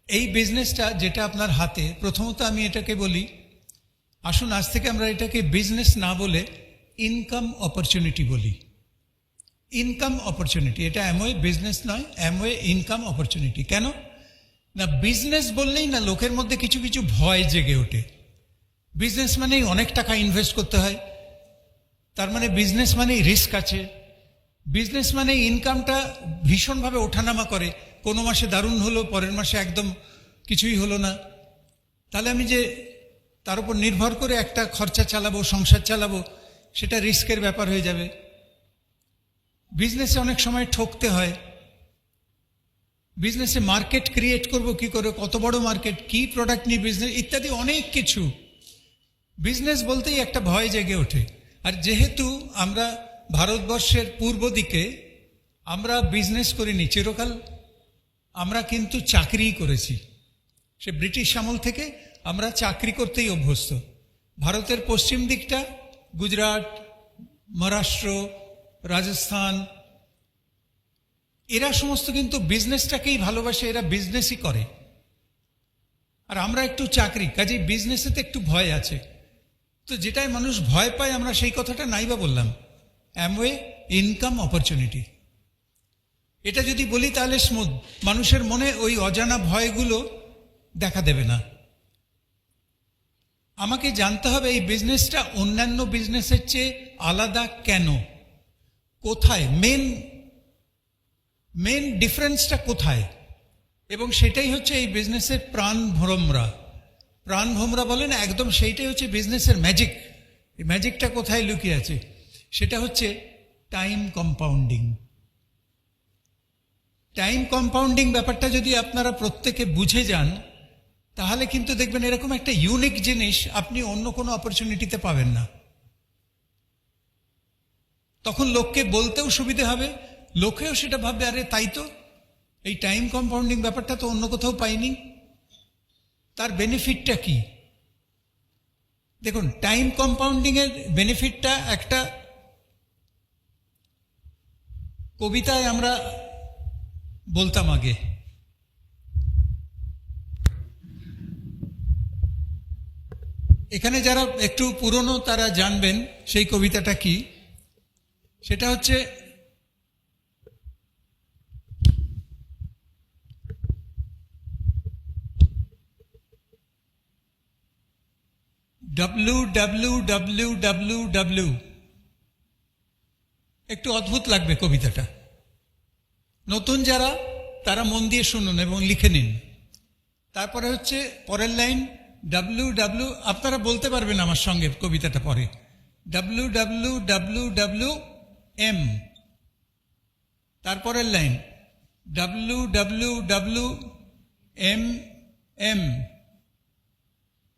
এই বিজনেসটা যেটা আপনার হাতে, প্রথমত আমি এটাকে বলি, আসুন আজ থেকে আমরা এটাকে বিজনেস না বলে ইনকাম অপরচুনিটি বলি। ইনকাম অপরচুনিটি, এটা অ্যামওয়ে বিজনেস নয়, অ্যামওয়ে ইনকাম অপরচুনিটি। কেন না, বিজনেস বললেই না লোকের মধ্যে কিছু কিছু ভয় জেগে ওঠে। বিজনেস মানেই অনেক টাকা ইনভেস্ট করতে হয়, তার মানে বিজনেস মানেই রিস্ক আছে, বিজনেস মানে ইনকামটা ভীষণভাবে ওঠানামা করে, কোনো মাসে দারুণ হলো, পরের মাসে একদম কিছুই হলো না। তাহলে আমি যে তার উপর নির্ভর করে একটা খরচা চালাবো, সংসার চালাবো, সেটা রিস্কের ব্যাপার হয়ে যাবে। বিজনেসে অনেক সময় ঠকতে হয়। বিজনেসে মার্কেট ক্রিয়েট করব কি করে, কত বড় মার্কেট, কি প্রোডাক্ট নিয়ে বিজনেস, ইত্যাদি অনেক কিছু। বিজনেস বলতেই একটা ভয় জেগে ওঠে। আর যেহেতু আমরা ভারতবর্ষের পূর্ব দিকে আমরা বিজনেস করিনি, চিরকাল আমরা কিন্তু চাকরিই করেছি। সে ব্রিটিশ আমল থেকে আমরা চাকরি করতেই অভ্যস্ত। ভারতের পশ্চিম দিকটা গুজরাট, মহারাষ্ট্র, রাজস্থান, এরা সমস্ত কিন্তু বিজনেসটাকেই ভালোবাসে, এরা বিজনেসই করে। আর আমরা একটু চাকরি, কাজেই বিজনেসেতে একটু ভয় আছে। তো যেটাই মানুষ ভয় পায়, আমরা সেই কথাটা নাইবা বললাম, অ্যামওয়ে ইনকাম অপরচুনিটি। এটা যদি বলি তাহলে স্মুথ, মানুষের মনে ওই অজানা ভয়গুলো দেখা দেবে না। আমাকে জানতে হবে এই বিজনেসটা অন্যান্য বিজনেসের চেয়ে আলাদা কেন, কোথায় মেন ডিফারেন্সটা কোথায়, এবং সেটাই হচ্ছে এই বিজনেসের প্রাণভ্রমরা। প্রাণভ্রমরা বলেন, একদম সেইটাই হচ্ছে বিজনেসের ম্যাজিক। এই ম্যাজিকটা কোথায় লুকিয়ে আছে, সেটা হচ্ছে টাইম কম্পাউন্ডিং। টাইম কম্পাউন্ডিং ব্যাপারটা যদি আপনারা প্রত্যেকে বুঝে যান, তাহলে কিন্তু দেখবেন এরকম একটা ইউনিক জিনিস আপনি অন্য কোনো অপরচুনিটিতে পাবেন না। তখন লোককে বলতেও সুবিধে হবে, লোকেও সেটা ভাববে, আরে তাই তো, এই টাইম কম্পাউন্ডিং ব্যাপারটা তো অন্য কোথাও পাইনি। তার বেনিফিটটা কি দেখুন, টাইম কম্পাউন্ডিং এর বেনিফিটটা একটা কবিতায় আমরা বলতাম আগে। এখানে যারা একটু পুরনো তারা জানবেন সেই কবিতাটা কি। সেটা হচ্ছে, WWWW। একটু অদ্ভুত লাগবে কবিতাটা, নতুন যারা তারা মন দিয়ে শুনুন এবং লিখে নিন। তারপরে হচ্ছে পরের লাইন WW, আপনারা বলতে পারবেন আমার সঙ্গে কবিতাটা পরে, WWWWM। তারপরের লাইন WWWMM,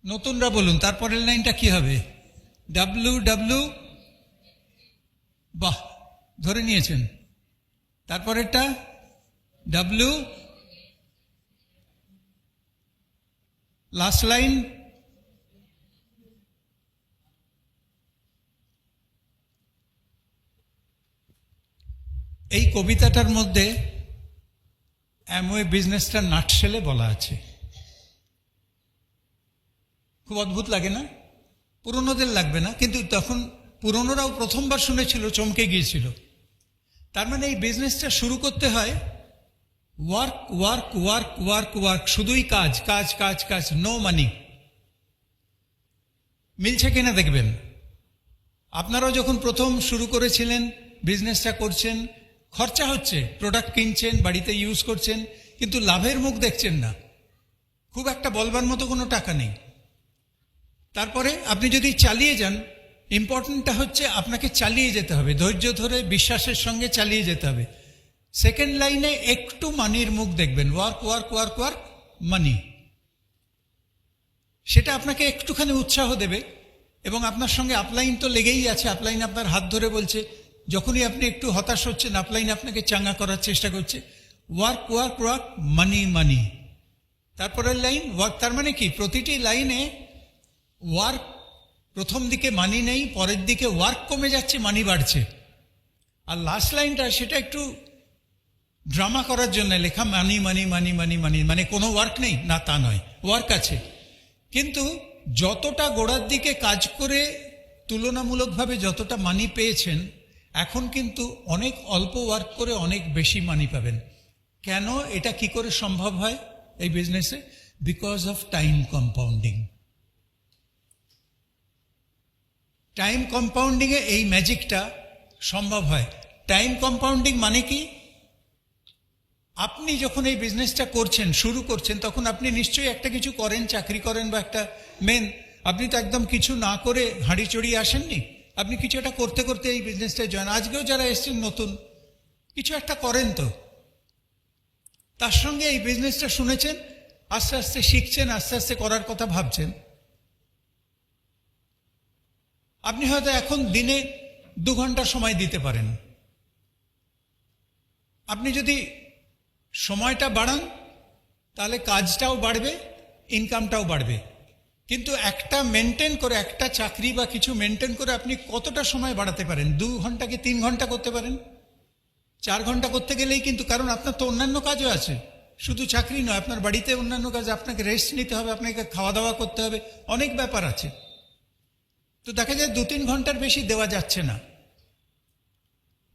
নতুনরা বলুন তারপরের লাইনটা কি হবে? WW, বাহ ধরে নিয়েছেন। তারপরেরটা W, লাস্ট লাইন এই কবিতাটার মধ্যে অ্যামওয়ে বিজনেসটা নাটশেলে বলা আছে। খুব অদ্ভুত লাগে না? পুরনোদের লাগবে না, কিন্তু তখন পুরনোরাও প্রথমবার শুনেছিল, চমকে গিয়েছিল। তার মানে এই বিজনেসটা শুরু করতে হয় work work work work work, শুধুই কাজ কাজ কাজ কাজ, নো মানি। মিলছে কিনা দেখবেন। আপনারাও যখন প্রথম শুরু করেছিলেন, বিজনেসটা করছেন, খরচা হচ্ছে, প্রোডাক্ট কিনছেন, বাড়িতে ইউজ করছেন, কিন্তু লাভের মুখ দেখছেন না, খুব একটা বলবার মতো কোনো টাকা নেই। তারপরে আপনি যদি চালিয়ে যান, ইম্পর্টেন্টটা হচ্ছে আপনাকে চালিয়ে যেতে হবে, ধৈর্য ধরে বিশ্বাসের সঙ্গে চালিয়ে যেতে হবে। সেকেন্ড লাইনে একটু মানির মুখ দেখবেন, ওয়ার্ক ওয়ার্ক ওয়ার্ক ওয়ার্ক মানি। সেটা আপনাকে একটুখানি উৎসাহ দেবে, এবং আপনার সঙ্গে আপলাইন তো লেগেই আছে। আপলাইন আপনার হাত ধরে বলছে, যখনই আপনি একটু হতাশ হচ্ছেন, আপলাইন আপনাকে চাঙ্গা করার চেষ্টা করছে। ওয়ার্ক ওয়ার্ক ওয়ার্ক মানি মানি। তারপরের লাইন ওয়ার্ক, তার মানে কি প্রতিটি লাইনে ওয়ার্ক, প্রথম দিকে মানি নেই, পরের দিকে ওয়ার্ক কমে যাচ্ছে, মানি বাড়ছে। আর লাস্ট লাইনটা সেটা একটু ড্রামা করার জন্য লেখা, মানি মানি মানি মানি মানি, মানে কোনো ওয়ার্ক নেই না, তা নয়, ওয়ার্ক আছে। কিন্তু যতটা গোড়ার দিকে কাজ করে তুলনামূলকভাবে যতটা মানি পেয়েছেন, এখন কিন্তু অনেক অল্প ওয়ার্ক করে অনেক বেশি মানি পাবেন। কেন? এটা কি করে সম্ভব হয় এই বিজনেসে? Because of time compounding. Time কম্পাউন্ডিংয়ে এই ম্যাজিকটা সম্ভব হয়। টাইম কম্পাউন্ডিং মানে কি? আপনি যখন এই বিজনেসটা করছেন, শুরু করছেন, তখন আপনি নিশ্চয়ই একটা কিছু করেন, চাকরি করেন বা একটা মেন। আপনি তো একদম কিছু না করে হাঁড়ি চড়িয়ে আসেননি, আপনি কিছু একটা করতে করতে এই বিজনেসটায় জয়েন। আজকেও যারা এসছেন নতুন, কিছু একটা করেন তো, তার সঙ্গে এই বিজনেসটা শুনেছেন, আস্তে আস্তে শিখছেন, আস্তে আস্তে করার কথা ভাবছেন। আপনি হয়তো এখন দিনে 2 ঘন্টা সময় দিতে পারেন। আপনি যদি সময়টা বাড়ান, তাহলে কাজটাও বাড়বে, ইনকামটাও বাড়বে। কিন্তু একটা মেনটেন করে, একটা চাকরি বা কিছু মেনটেন করে আপনি কতটা সময় বাড়াতে পারেন? 2 ঘন্টাকে 3 ঘন্টা করতে পারেন, 4 ঘন্টা করতে গেলেই কিন্তু, কারণ আপনার তো অন্যান্য কাজও আছে, শুধু চাকরি নয়, আপনার বাড়িতে অন্যান্য কাজ, আপনাকে রেস্ট নিতে হবে, আপনাকে খাওয়া দাওয়া করতে হবে, অনেক ব্যাপার আছে। তো দেখা যায় 2-3 ঘন্টার বেশি দেওয়া যাচ্ছে না।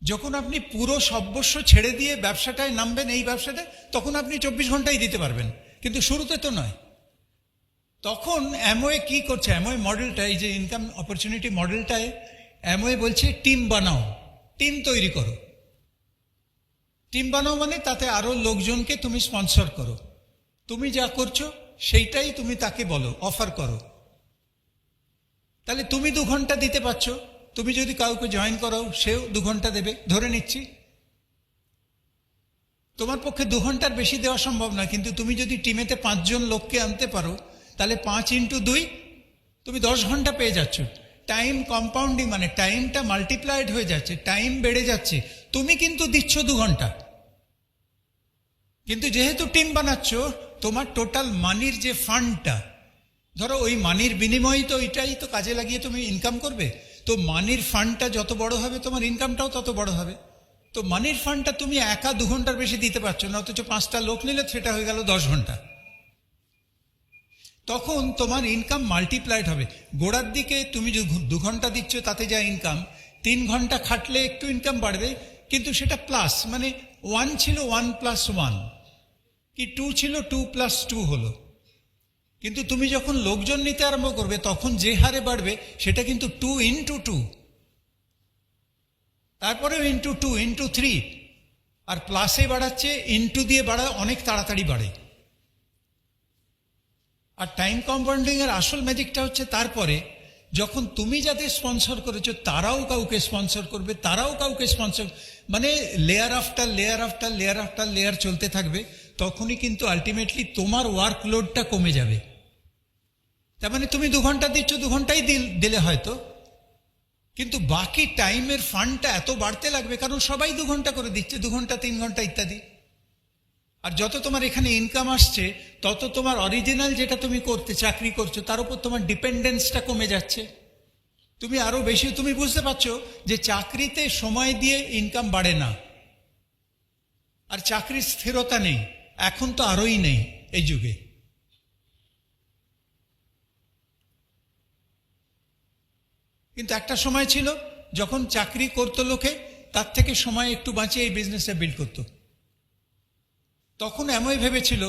যখন আপনি পুরো সর্বস্ব ছেড়ে দিয়ে ব্যবসাটায় নামবেন, এই ব্যবসাটায়, তখন আপনি 24 ঘন্টাই দিতে পারবেন, কিন্তু শুরুতে তো নয়। তখন অ্যামওয়ে কি করছে? অ্যামওয়ে মডেলটা, এই যে ইনকাম অপরচুনিটি মডেলটায় অ্যামওয়ে বলছে টিম বানাও, টিম তৈরি করো। টিম বানাও মানে তাতে আরো লোকজনকে তুমি স্পন্সর করো, তুমি যা করছো সেইটাই তুমি তাকে বলো, অফার করো। তাহলে তুমি 2 ঘন্টা দিতে পারছো, তুমি যদি কাউকে জয়েন করাও, সেও 2 ঘন্টা দেবে, ধরে নিচ্ছি। তোমার পক্ষে 2 ঘন্টার বেশি দেওয়া সম্ভব নয়, কিন্তু তুমি যদি টিমেতে 5 জন লোককে আনতে পারো, তাহলে 5 × 2 তুমি 10 ঘন্টা পেয়ে যাচ্ছ। টাইম কম্পাউন্ডিং মানে টাইমটা মাল্টিপ্লাইড হয়ে যাচ্ছে, টাইম বেড়ে যাচ্ছে, তুমি কিন্তু দিচ্ছ 2 ঘন্টা। কিন্তু যেহেতু টিম বানাচ্ছ, তোমার টোটাল মানির যে ফান্ডটা, ধরো ওই মানির বিনিময়ে তো এটাই তো কাজে লাগিয়ে তুমি ইনকাম করবে, তো মানির ফান্ডটা যত বড় হবে, তোমার ইনকামটাও তত বড় হবে। তো মানির ফান্ডটা তুমি একা 2 ঘন্টার বেশি দিতে পারছো না, অথচ 5টা লোক নিলে সেটা হয়ে গেল 10 ঘন্টা। তখন তোমার ইনকাম মাল্টিপ্লাইড হবে। গোড়ার দিকে তুমি 2 ঘন্টা দিচ্ছ, তাতে যা ইনকাম, 3 ঘন্টা খাটলে একটু ইনকাম বাড়বে, কিন্তু সেটা প্লাস, মানে 1 ছিল 1 + 1, কি 2 ছিল 2 + 2 হলো। কিন্তু তুমি যখন লোকজন নিতে আরম্ভ করবে, তখন যে হারে বাড়বে সেটা কিন্তু 2 × 2, তারপরে × 2 × 3, আর প্লাসে বাড়াচ্ছে, ইনটু দিয়ে বাড়ায়, অনেক তাড়াতাড়ি বাড়ে। আর টাইম কম্পাউন্ডিং এর আসল ম্যাজিকটা হচ্ছে তারপরে, যখন তুমি যাদের স্পন্সর করেছো তারাও কাউকে স্পন্সর করবে, তারাও কাউকে স্পন্সর, মানে layer after layer after layer after layer চলতে থাকবে, তখনই কিন্তু আলটিমেটলি তোমার ওয়ার্কলোডটা কমে যাবে। তার মানে তুমি 2 ঘন্টা দিচ্ছ, 2 ঘন্টাই দিলে হয়তো, কিন্তু বাকি টাইমের ফান্ডটা এত বাড়তে লাগবে, কারণ সবাই 2 ঘন্টা করে দিচ্ছে, 2 ঘন্টা 3 ঘন্টা ইত্যাদি। আর যত তোমার এখানে ইনকাম আসছে, তত তোমার অরিজিনাল যেটা তুমি করতে চাকরি করছো তার উপর তোমার ডিপেন্ডেন্সটা কমে যাচ্ছে। তুমি আরো বেশি, তুমি বুঝতে পারছো যে চাকরিতে সময় দিয়ে ইনকাম বাড়ে না, আর চাকরির স্থিরতা নেই, এখন তো আরোই নেই এই যুগে। কিন্তু একটা সময় ছিল যখন চাকরি করতো লোকে, তার থেকে সময় একটু বাঁচিয়ে এই বিজনেসে বিল্ড করতো। তখন এমনই ভেবেছিল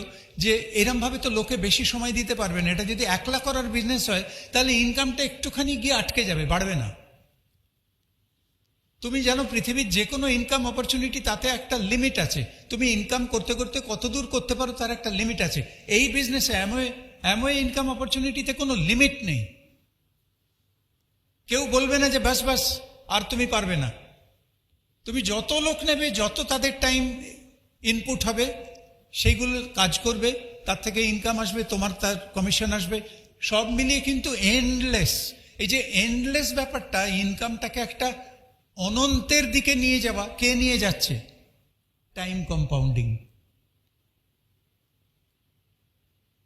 যে এরম ভাবে তো লোকে বেশি সময় দিতে পারবে না, এটা যদি একলা করার বিজনেস হয় তাহলে ইনকামটা একটুখানি গিয়ে আটকে যাবে, বাড়বে না। তুমি জানো পৃথিবীর যে কোনো ইনকাম অপরচুনিটি তাতে একটা লিমিট আছে, তুমি ইনকাম করতে করতে কতদূর করতে পারো তার একটা লিমিট আছে। এই বিজনেসে এমন ইনকাম অপরচুনিটিতে কোনো লিমিট নেই। কেউ বলবে না যে বাস বাস আর তুমি পারবে না। তুমি যত লোক নেবে, যত তাদের টাইম ইনপুট হবে, সেইগুলো কাজ করবে, তার থেকে ইনকাম আসবে, তোমার তার কমিশন আসবে, সব মিলিয়ে কিন্তু এন্ডলেস। এই যে এন্ডলেস ব্যাপারটা, ইনকামটাকে একটা অনন্তের দিকে নিয়ে যাওয়া, কে নিয়ে যাচ্ছে? Time compounding.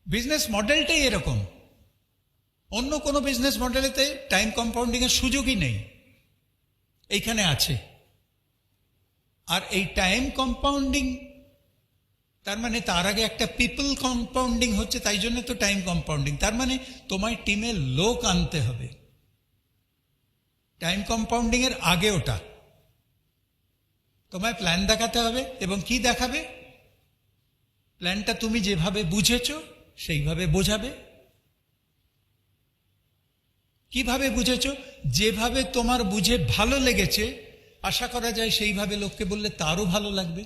বিজনেস মডেলটাই এরকম, অন্য কোনো বিজনেস মডেলেতে টাইম কম্পাউন্ডিং এর সুযোগই নেই, এইখানে আছে। আর এই টাইম কম্পাউন্ডিং, তার মানে তার আগে একটা পিপল কম্পাউন্ডিং হচ্ছে, তাই জন্য তো টাইম কম্পাউন্ডিং। তার মানে তোমায় টিমে লোক আনতে হবে, টাইম কম্পাউন্ডিং এর আগে ওটা। তোমায় প্ল্যান দেখাতে হবে, এবং কি দেখাবে? প্ল্যানটা তুমি যেভাবে বুঝেছো সেইভাবে বোঝাবে। কিভাবে বুঝেছো? যেভাবে তোমার বুঝে ভালো লেগেছে, আশা করা যায় সেইভাবে লোককে বললে তারও ভালো লাগবে।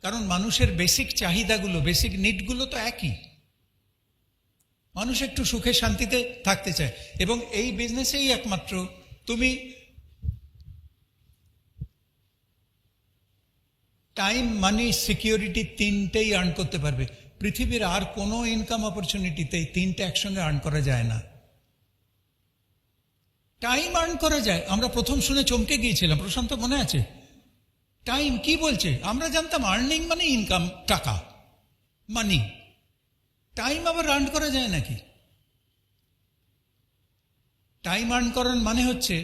কারণ মানুষের বেসিক চাহিদাগুলো, বেসিক নিডগুলো তো একই। মানুষ একটু সুখে শান্তিতে থাকতে চায়, এবং এই বিজনেসেই একমাত্র তুমি টাইম, মানি, সিকিউরিটি তিনটেই আর্ন করতে পারবে। পৃথিবীর আর কোনো ইনকাম অপরচুনিটিতে এই তিনটে একসঙ্গে আর্ন করা যায় না। টাইম আর্ন করা যায়, আমরা প্রথম শুনে চমকে গিয়েছিলাম, প্রশান্ত মনে আছে? টাইম কি বলছে? আমরা জানতাম আর্নিং মানে ইনকাম, টাকা, মানি। টাইম আবার আর্ন করা যায় নাকি? টাইম আর্ন করার মানে হচ্ছে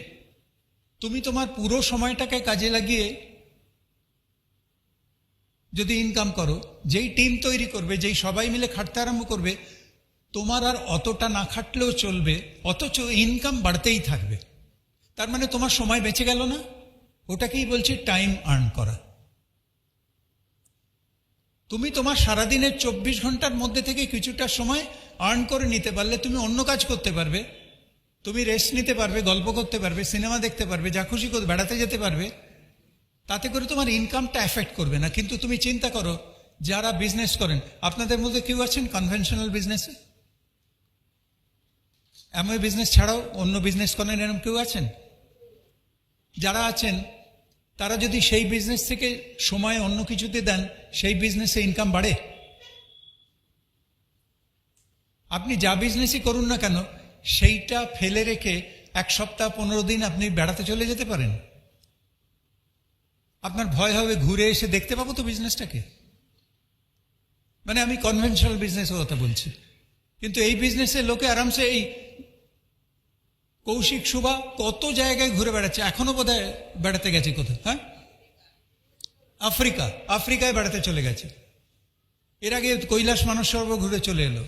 তুমি তোমার পুরো সময়টাকে কাজে লাগিয়ে যদি ইনকাম করো, যেই টিম তৈরি করবে, যেই সবাই মিলে খাটতে আরম্ভ করবে, তোমার আর অতটা না খাটলেও চলবে, অথচ ইনকাম বাড়তেই থাকবে। তার মানে তোমার সময় বেঁচে গেল না? ওটাকেই বলছে টাইম আর্ন করা। তুমি তোমার সারাদিনের 24 ঘন্টার মধ্যে থেকে কিছুটা সময় আর্ন করে নিতে পারলে তুমি অন্য কাজ করতে পারবে, তুমি রেস্ট নিতে পারবে, গল্প করতে পারবে, সিনেমা দেখতে পারবে, যা খুশি করে বেড়াতে যেতে পারবে। তাতে করে তোমার ইনকামটা এফেক্ট করবে না। কিন্তু তুমি চিন্তা করো, যারা বিজনেস করেন, আপনাদের মধ্যে কেউ আছেন কনভেনশনাল বিজনেসে? এমন বিজনেস ছাড়াও অন্য বিজনেস করেন, এরকম কেউ আছেন? যারা আছেন তারা যদি সেই বিজনেস থেকে সময় অন্য কিছুতে দেন, সেই বিজনেসে ইনকাম বাড়ে। আপনি যা বিজনেসই করুন না কেন, সেইটা ফেলে রেখে 1 সপ্তাহ 15 দিন আপনি বেড়াতে চলে যেতে পারেন। আপনার ভয় হবে ঘুরে এসে দেখতে পাবো তো বিজনেসটাকে। মানে আমি কনভেনশনাল বিজনেসের কথা বলছি। কিন্তু এই বিজনেসে লোকে আরামসে, এই কৌশিক সুভা কত জায়গায় ঘুরে বেড়াচ্ছে, এখনো বোধহয় বেড়াতে গেছে কোথায়, হ্যাঁ, আফ্রিকায় বেড়াতে চলে গেছে। এর আগে কৈলাস মানসরোবর ঘুরে চলে এলো।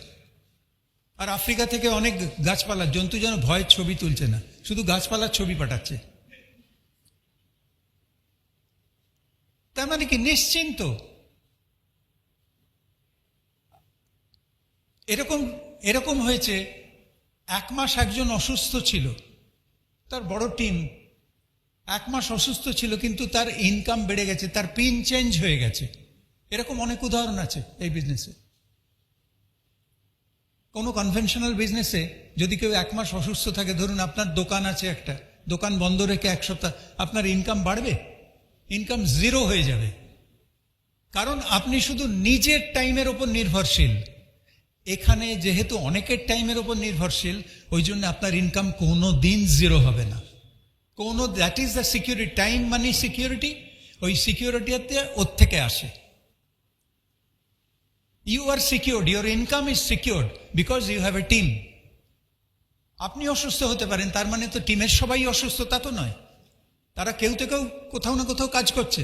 আর আফ্রিকা থেকে অনেক গাছপালা, জন্তু যেন ভয়ের ছবি তুলছে না, শুধু গাছপালার ছবি পাঠাচ্ছে। তার মানে কি নিশ্চিন্ত। এরকম হয়েছে, 1 মাস একজন অসুস্থ ছিল, তার বড় টিম, 1 মাস অসুস্থ ছিল, কিন্তু তার ইনকাম বেড়ে গেছে, তার পিন চেঞ্জ হয়ে গেছে। এরকম অনেক উদাহরণ আছে এই বিজনেসে। কোনো কনভেনশনাল বিজনেসে যদি কেউ 1 মাস অসুস্থ থাকে, ধরুন আপনার দোকান আছে, একটা দোকান বন্ধ রেখে 1 সপ্তাহ, আপনার ইনকাম বাড়বে? ইনকাম 0 হয়ে যাবে। কারণ আপনি শুধু নিজের টাইমের ওপর নির্ভরশীল। এখানে যেহেতু অনেকের টাইমের ওপর নির্ভরশীল, ওই জন্য আপনার ইনকাম কোনো দিন 0 হবে না। That is the security, time money security. ওই সিকিউরিটিতে ওর থেকে আসে। You are secured, your income is secured because you have a team. আপনি অসুস্থ হতে পারেন, তার মানে তো টিমের সবাই অসুস্থ তা তো নয়। তারা কেউ তো কেউ কোথাও না কোথাও কাজ করছে।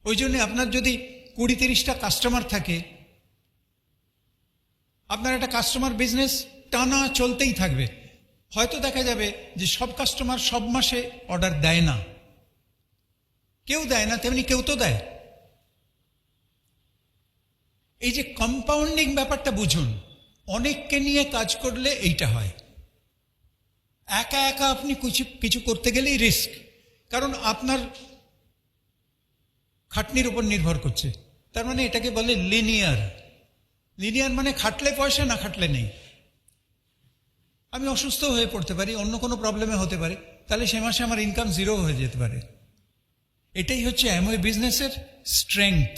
ওই জন্য আপনার যদি 20-30টা কাস্টমার থাকে, আপনার একটা কাস্টমার বিজনেস টানা চলতেই থাকবে। হয়তো দেখা যাবে যে সব কাস্টমার সব মাসে অর্ডার দেয় না, কেউ দেয় না, তেমনি কেউ তো দেয়। এই যে কম্পাউন্ডিং ব্যাপারটা বুঝুন। অনেককে নিয়ে কাজ করলে এইটা হয়। একা একা আপনি কিছু করতে গেলেই রিস্ক, কারণ আপনার খাটনির উপর নির্ভর করছে। তার মানে এটাকে বলে লিনিয়ার। লিনিয়ার মানে খাটলে পয়সা, না খাটলে নেই। আমি অসুস্থ হয়ে পড়তে পারি, অন্য কোনো প্রবলেমে হতে পারে, তাহলে সে মাসে আমার ইনকাম 0 হয়ে যেতে পারে। এটাই হচ্ছে অ্যামওয়ে বিজনেসের স্ট্রেংথ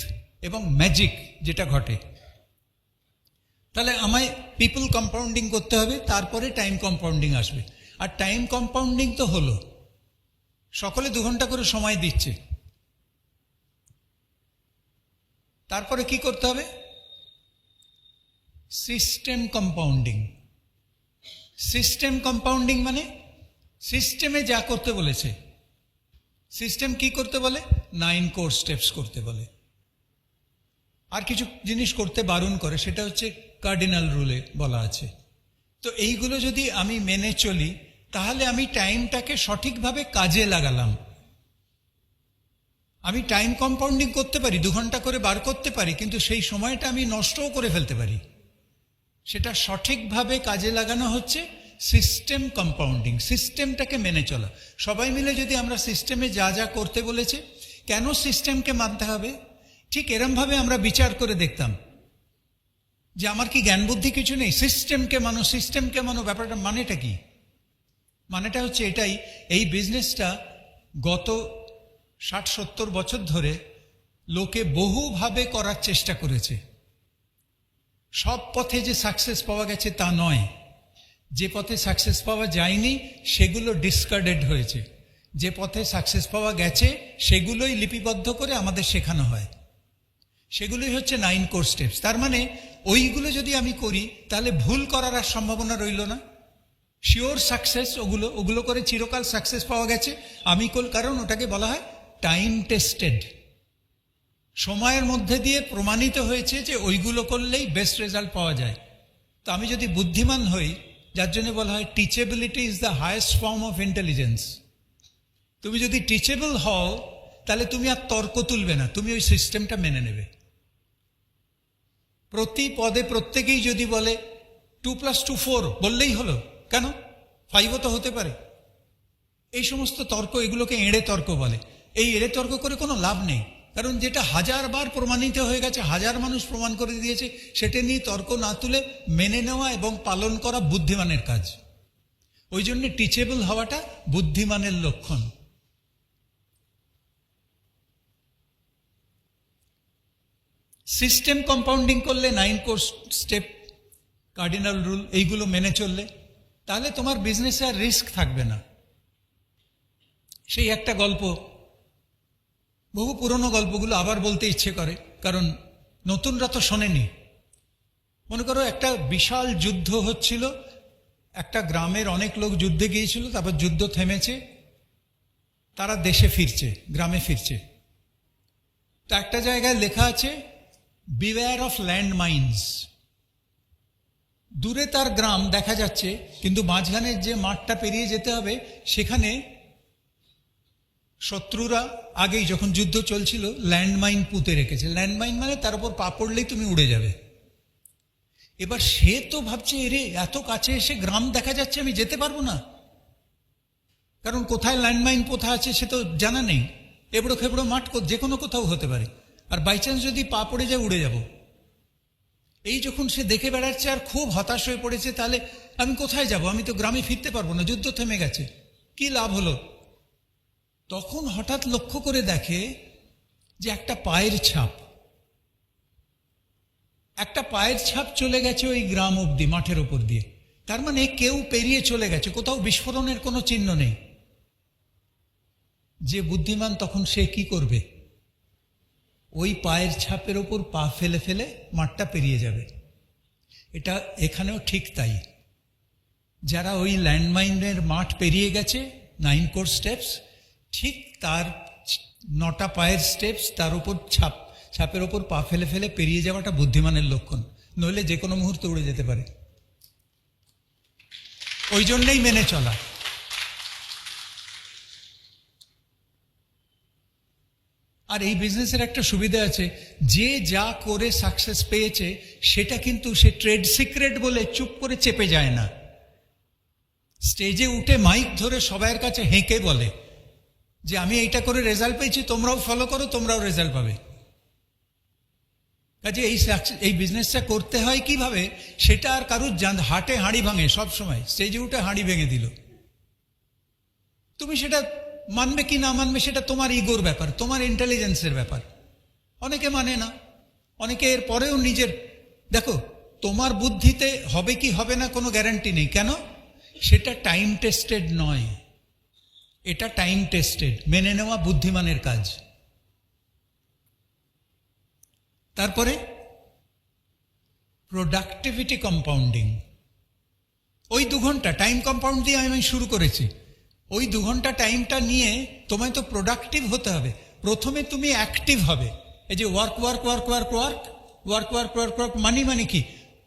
এবং ম্যাজিক যেটা ঘটে। তাহলে আমায় পিপল কম্পাউন্ডিং করতে হবে, তারপরে টাইম কম্পাউন্ডিং আসবে। আর টাইম কম্পাউন্ডিং তো হলো, সকলে 2 ঘন্টা করে সময় দিচ্ছে। তারপরে কি করতে হবে? System compounding. সিস্টেম কম্পাউন্ডিং মানে সিস্টেমে যা করতে বলেছে। সিস্টেম কি করতে বলে? 9 কোর স্টেপস করতে বলে। আর কিছু জিনিস করতে বারণ করে, সেটা হচ্ছে কার্ডিনাল রুলে বলা আছে। তো এইগুলো যদি আমি মেনে চলি, তাহলে আমি টাইমটাকে সঠিকভাবে কাজে লাগালাম। আমি টাইম কম্পাউন্ডিং করতে পারি, 2 ঘন্টা করে বার করতে পারি, কিন্তু সেই সময়টা আমি নষ্টও করে ফেলতে পারি। সেটা সঠিকভাবে কাজে লাগানো হচ্ছে সিস্টেম কম্পাউন্ডিং। সিস্টেমটাকে মেনে চলা। সবাই মিলে যদি আমরা সিস্টেমে যা যা করতে বলেছে, কেন সিস্টেমকে মানতে হবে, ঠিক এরমভাবে আমরা বিচার করে দেখতাম যে আমার কি জ্ঞান বুদ্ধি কিছু নেই, সিস্টেমকে মানো, সিস্টেমকে মানো। ব্যাপারটা মানেটা কি? মানেটা হচ্ছে এটাই, এই বিজনেসটা গত 60-70 বছর ধরে লোকে বহুভাবে করার চেষ্টা করেছে। সব পথে যে সাকসেস পাওয়া গেছে তা নয়। যে পথে সাকসেস পাওয়া যায়নি সেগুলো ডিসকার্ডেড হয়েছে। যে পথে সাকসেস পাওয়া গেছে সেগুলোই লিপিবদ্ধ করে আমাদের শেখানো হয়। সেগুলোই হচ্ছে 9 কোর স্টেপস। তার মানে ওইগুলো যদি আমি করি, তাহলে ভুল করার আর সম্ভাবনা রইল না। শিওর সাকসেস ওগুলো করে চিরকাল সাকসেস পাওয়া গেছে। কারণ ওটাকে বলা হয় টাইম টেস্টেড। সময়ের মধ্যে দিয়ে প্রমাণিত হয়েছে যে ওইগুলো করলেই বেস্ট রেজাল্ট পাওয়া যায়। তো আমি যদি বুদ্ধিমান হই, যার জন্য বলা হয় teachability is the highest form of intelligence. তুমি যদি টিচেবল হও, তাহলে তুমি আর তর্ক তুলবে না, তুমি ওই সিস্টেমটা মেনে নেবে। প্রতি পদে প্রত্যেকেই যদি বলে 2 + 2 4 বললেই হলো, কেন 5ও তো হতে পারে। এই সমস্ত তর্ক, এগুলোকে এড়ে তর্ক বলে। এই এড়ে তর্ক করে কোনো লাভ নেই, কারণ যেটা 1000 বার প্রমাণিত হয়ে গেছে, 1000 মানুষ প্রমাণ করে দিয়েছে, সেটা নিয়ে তর্ক না তুলে মেনে নেওয়া এবং পালন করা বুদ্ধিমানের কাজ। ওই জন্য টিচেবল হওয়াটা বুদ্ধিমানের লক্ষণ। সিস্টেম কম্পাউন্ডিং করলে, 9 কোর স্টেপ, কার্ডিনাল রুল, এইগুলো মেনে চললে, তাহলে তোমার বিজনেসে আর রিস্ক থাকবে না। সেই একটা গল্প, বহু পুরনো গল্পগুলো আবার বলতে ইচ্ছে করে, কারণ নতুনরা তো শোনেনি। মনে করো একটা বিশাল যুদ্ধ হচ্ছিল, একটা গ্রামের অনেক লোক যুদ্ধে গিয়েছিল, তারপর যুদ্ধ থেমেছে, তারা দেশে ফিরছে, গ্রামে ফিরছে। তো একটা জায়গায় লেখা আছে বিওয়্যার অফ ল্যান্ড মাইন্স। দূরে তার গ্রাম দেখা যাচ্ছে, কিন্তু মাঝখানে যে মাঠটা পেরিয়ে যেতে হবে, সেখানে শত্রুরা আগেই যখন যুদ্ধ চলছিল ল্যান্ডমাইন পুঁতে রেখেছে। ল্যান্ডমাইন মানে তার উপর পা পড়লেই তুমি উড়ে যাবে। এবার সে তো ভাবছে, এরে এত কাছে এসে গ্রাম দেখা যাচ্ছে, আমি যেতে পারবো না, কারণ কোথায় ল্যান্ডমাইন পোতা আছে সে তো জানা নেই। এবড়ো খেবড়ো মাঠ যে কোনো কোথাও হতে পারে, আর বাই চান্স যদি পা পড়ে যায় উড়ে যাব। এই যখন সে দেখে বেড়াচ্ছে আর খুব হতাশ হয়ে পড়েছে, তাহলে আমি কোথায় যাব? আমি তো গ্রামে ফিরতে পারবো না, যুদ্ধ থেমে গেছে, কি লাভ হলো? তখন হঠাৎ লক্ষ্য করে দেখে যে একটা পায়ের ছাপ চলে গেছে ওই গ্রাম অবধি, মাঠের ওপর দিয়ে। তার মানে কেউ পেরিয়ে চলে গেছে, কোথাও বিস্ফোরণের কোনো চিহ্ন নেই। যে বুদ্ধিমান তখন সে কি করবে? ওই পায়ের ছাপের ওপর পা ফেলে ফেলে মাঠটা পেরিয়ে যাবে। এটা এখানেও ঠিক তাই। যারা ওই ল্যান্ডমাইনের মাঠ পেরিয়ে গেছে 9 কোর স্টেপস, ঠিক তার 9টা পায়ের স্টেপস, তার উপর ছাপের ওপর পা ফেলে ফেলে পেরিয়ে যাওয়াটা বুদ্ধিমানের লক্ষণ, নইলে যে কোনো মুহূর্তে উড়ে যেতে পারে। ওই জন্যেই মেনে চলা। আর এই বিজনেসের একটা সুবিধা আছে, যে যা করে সাকসেস পেয়েছে সেটা কিন্তু সে ট্রেড সিক্রেট বলে চুপ করে চেপে যায় না। স্টেজে উঠে মাইক ধরে সবার কাছে হেঁকে বলে যে আমি এইটা করে রেজাল্ট পেয়েছি, তোমরাও ফলো করো, তোমরাও রেজাল্ট পাবে। কাজে এই বিজনেসটা করতে হয় কিভাবে সেটা আর কারুর হাটে হাঁড়ি ভাঙে, সব সময় স্টেজে উঠে হাঁড়ি ভেঙে দিল। তুমি সেটা মানবে কি না মানবে সেটা তোমার ইগোর ব্যাপার, তোমার ইন্টেলিজেন্সের ব্যাপার। অনেকে মানে না, অনেকে এর পরেও নিজের, দেখো তোমার বুদ্ধিতে হবে কি হবে না কোনো গ্যারান্টি নেই। কেন? সেটা টাইম টেস্টেড নয়, এটা টাইম টেস্টেড। মেনে নেওয়া বুদ্ধিমানের কাজ। তারপরে প্রোডাক্টিভিটি কম্পাউন্ডিং। ওই 2 ঘন্টা টাইম কম্পাউন্ড দিয়ে আমি শুরু করেছি। ওই 2 ঘন্টা টাইমটা নিয়ে তোমায় তো প্রোডাক্টিভ হতে হবে। প্রথমে তুমি অ্যাক্টিভ হবে। এই যে work work work work work work work work work মানে কি?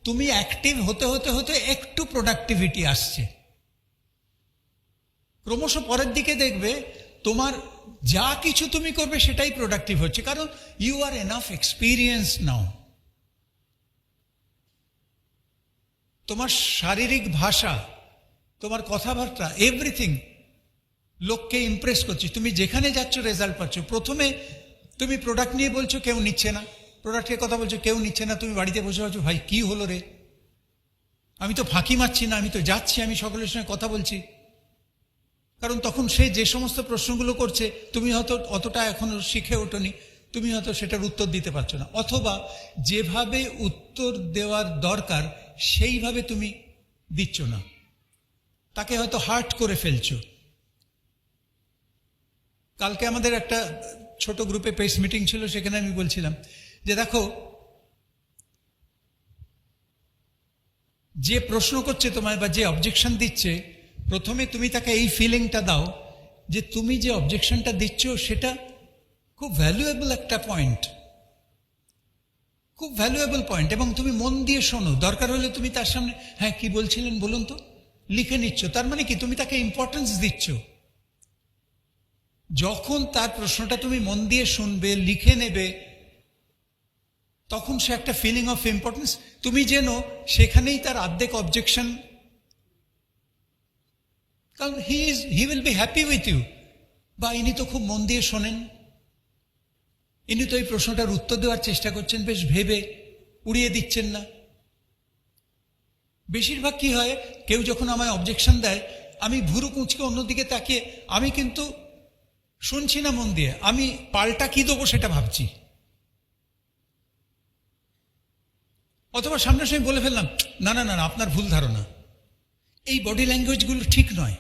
তুমি অ্যাক্টিভ হতে হতে হতে একটু প্রোডাক্টিভিটি আসছে। ক্রমশ পরের দিকে দেখবে তোমার যা কিছু তুমি করবে সেটাই প্রোডাক্টিভ হচ্ছে, কারণ ইউ আর এনাফ এক্সপিরিয়েন্স নাও। তোমার শারীরিক ভাষা, তোমার কথাবার্তা, এভরিথিং লোককে ইমপ্রেস করছে। তুমি যেখানে যাচ্ছ রেজাল্ট পাচ্ছ। প্রথমে তুমি প্রোডাক্ট নিয়ে বলছো, কেউ নিচ্ছে না। প্রোডাক্টের কথা বলছো, কেউ নিচ্ছে না। তুমি বাড়িতে বসে আছো, ভাই কি হলো রে, আমি তো ফাঁকি মারছি না, আমি তো যাচ্ছি, আমি সকলের সঙ্গে কথা বলছি। কারণ তখন সে যে সমস্ত প্রশ্নগুলো করছে তুমি হয়তো অতটা এখনো শিখে ওঠোনি, তুমি হয়তো সেটার উত্তর দিতে পারছো না, অথবা যেভাবে উত্তর দেওয়ার দরকার সেইভাবে তুমি দিচ্ছ না, তাকে হয়তো হার্ট করে ফেলছো। কালকে আমাদের একটা ছোট গ্রুপে পেস মিটিং ছিল, সেখানে আমি বলছিলাম যে দেখো, যে প্রশ্ন করছে তোমায় বা যে অবজেকশন দিচ্ছে, প্রথমে তুমি তাকে এই ফিলিংটা দাও যে তুমি যে অবজেকশনটা দিচ্ছ সেটা খুব ভ্যালুয়েবল একটা পয়েন্ট, খুব ভ্যালুয়েবল পয়েন্ট, এবং তুমি মন দিয়ে শোনো। দরকার হলে তুমি তার সামনে, হ্যাঁ কি বলছিলেন বলুন তো, লিখে নিচ্ছ। তার মানে কি? তুমি তাকে ইম্পর্টেন্স দিচ্ছ। যখন তার প্রশ্নটা তুমি মন দিয়ে শুনবে, লিখে নেবে, তখন সে একটা ফিলিং অফ ইম্পর্টেন্স, তুমি যেন সেখানেই তার অর্ধেক অবজেকশন, কারণ he will be happy with you, বা ইনি তো খুব মন দিয়ে শোনেন, ইনি তো এই প্রশ্নটার উত্তর দেওয়ার চেষ্টা করছেন, বেশ ভেবে, উড়িয়ে দিচ্ছেন না। বেশিরভাগ কি হয়, কেউ যখন আমায় অবজেকশন দেয়, আমি ভুরু কুঁচকে অন্যদিকে তাকিয়ে, আমি কিন্তু শুনছি না মন দিয়ে, আমি পাল্টা কি দেবো সেটা ভাবছি, অথবা সামনাসামনি বলে ফেললাম, না না না আপনার ভুল ধারণা। এই বডি ল্যাঙ্গুয়েজগুলো ঠিক নয়।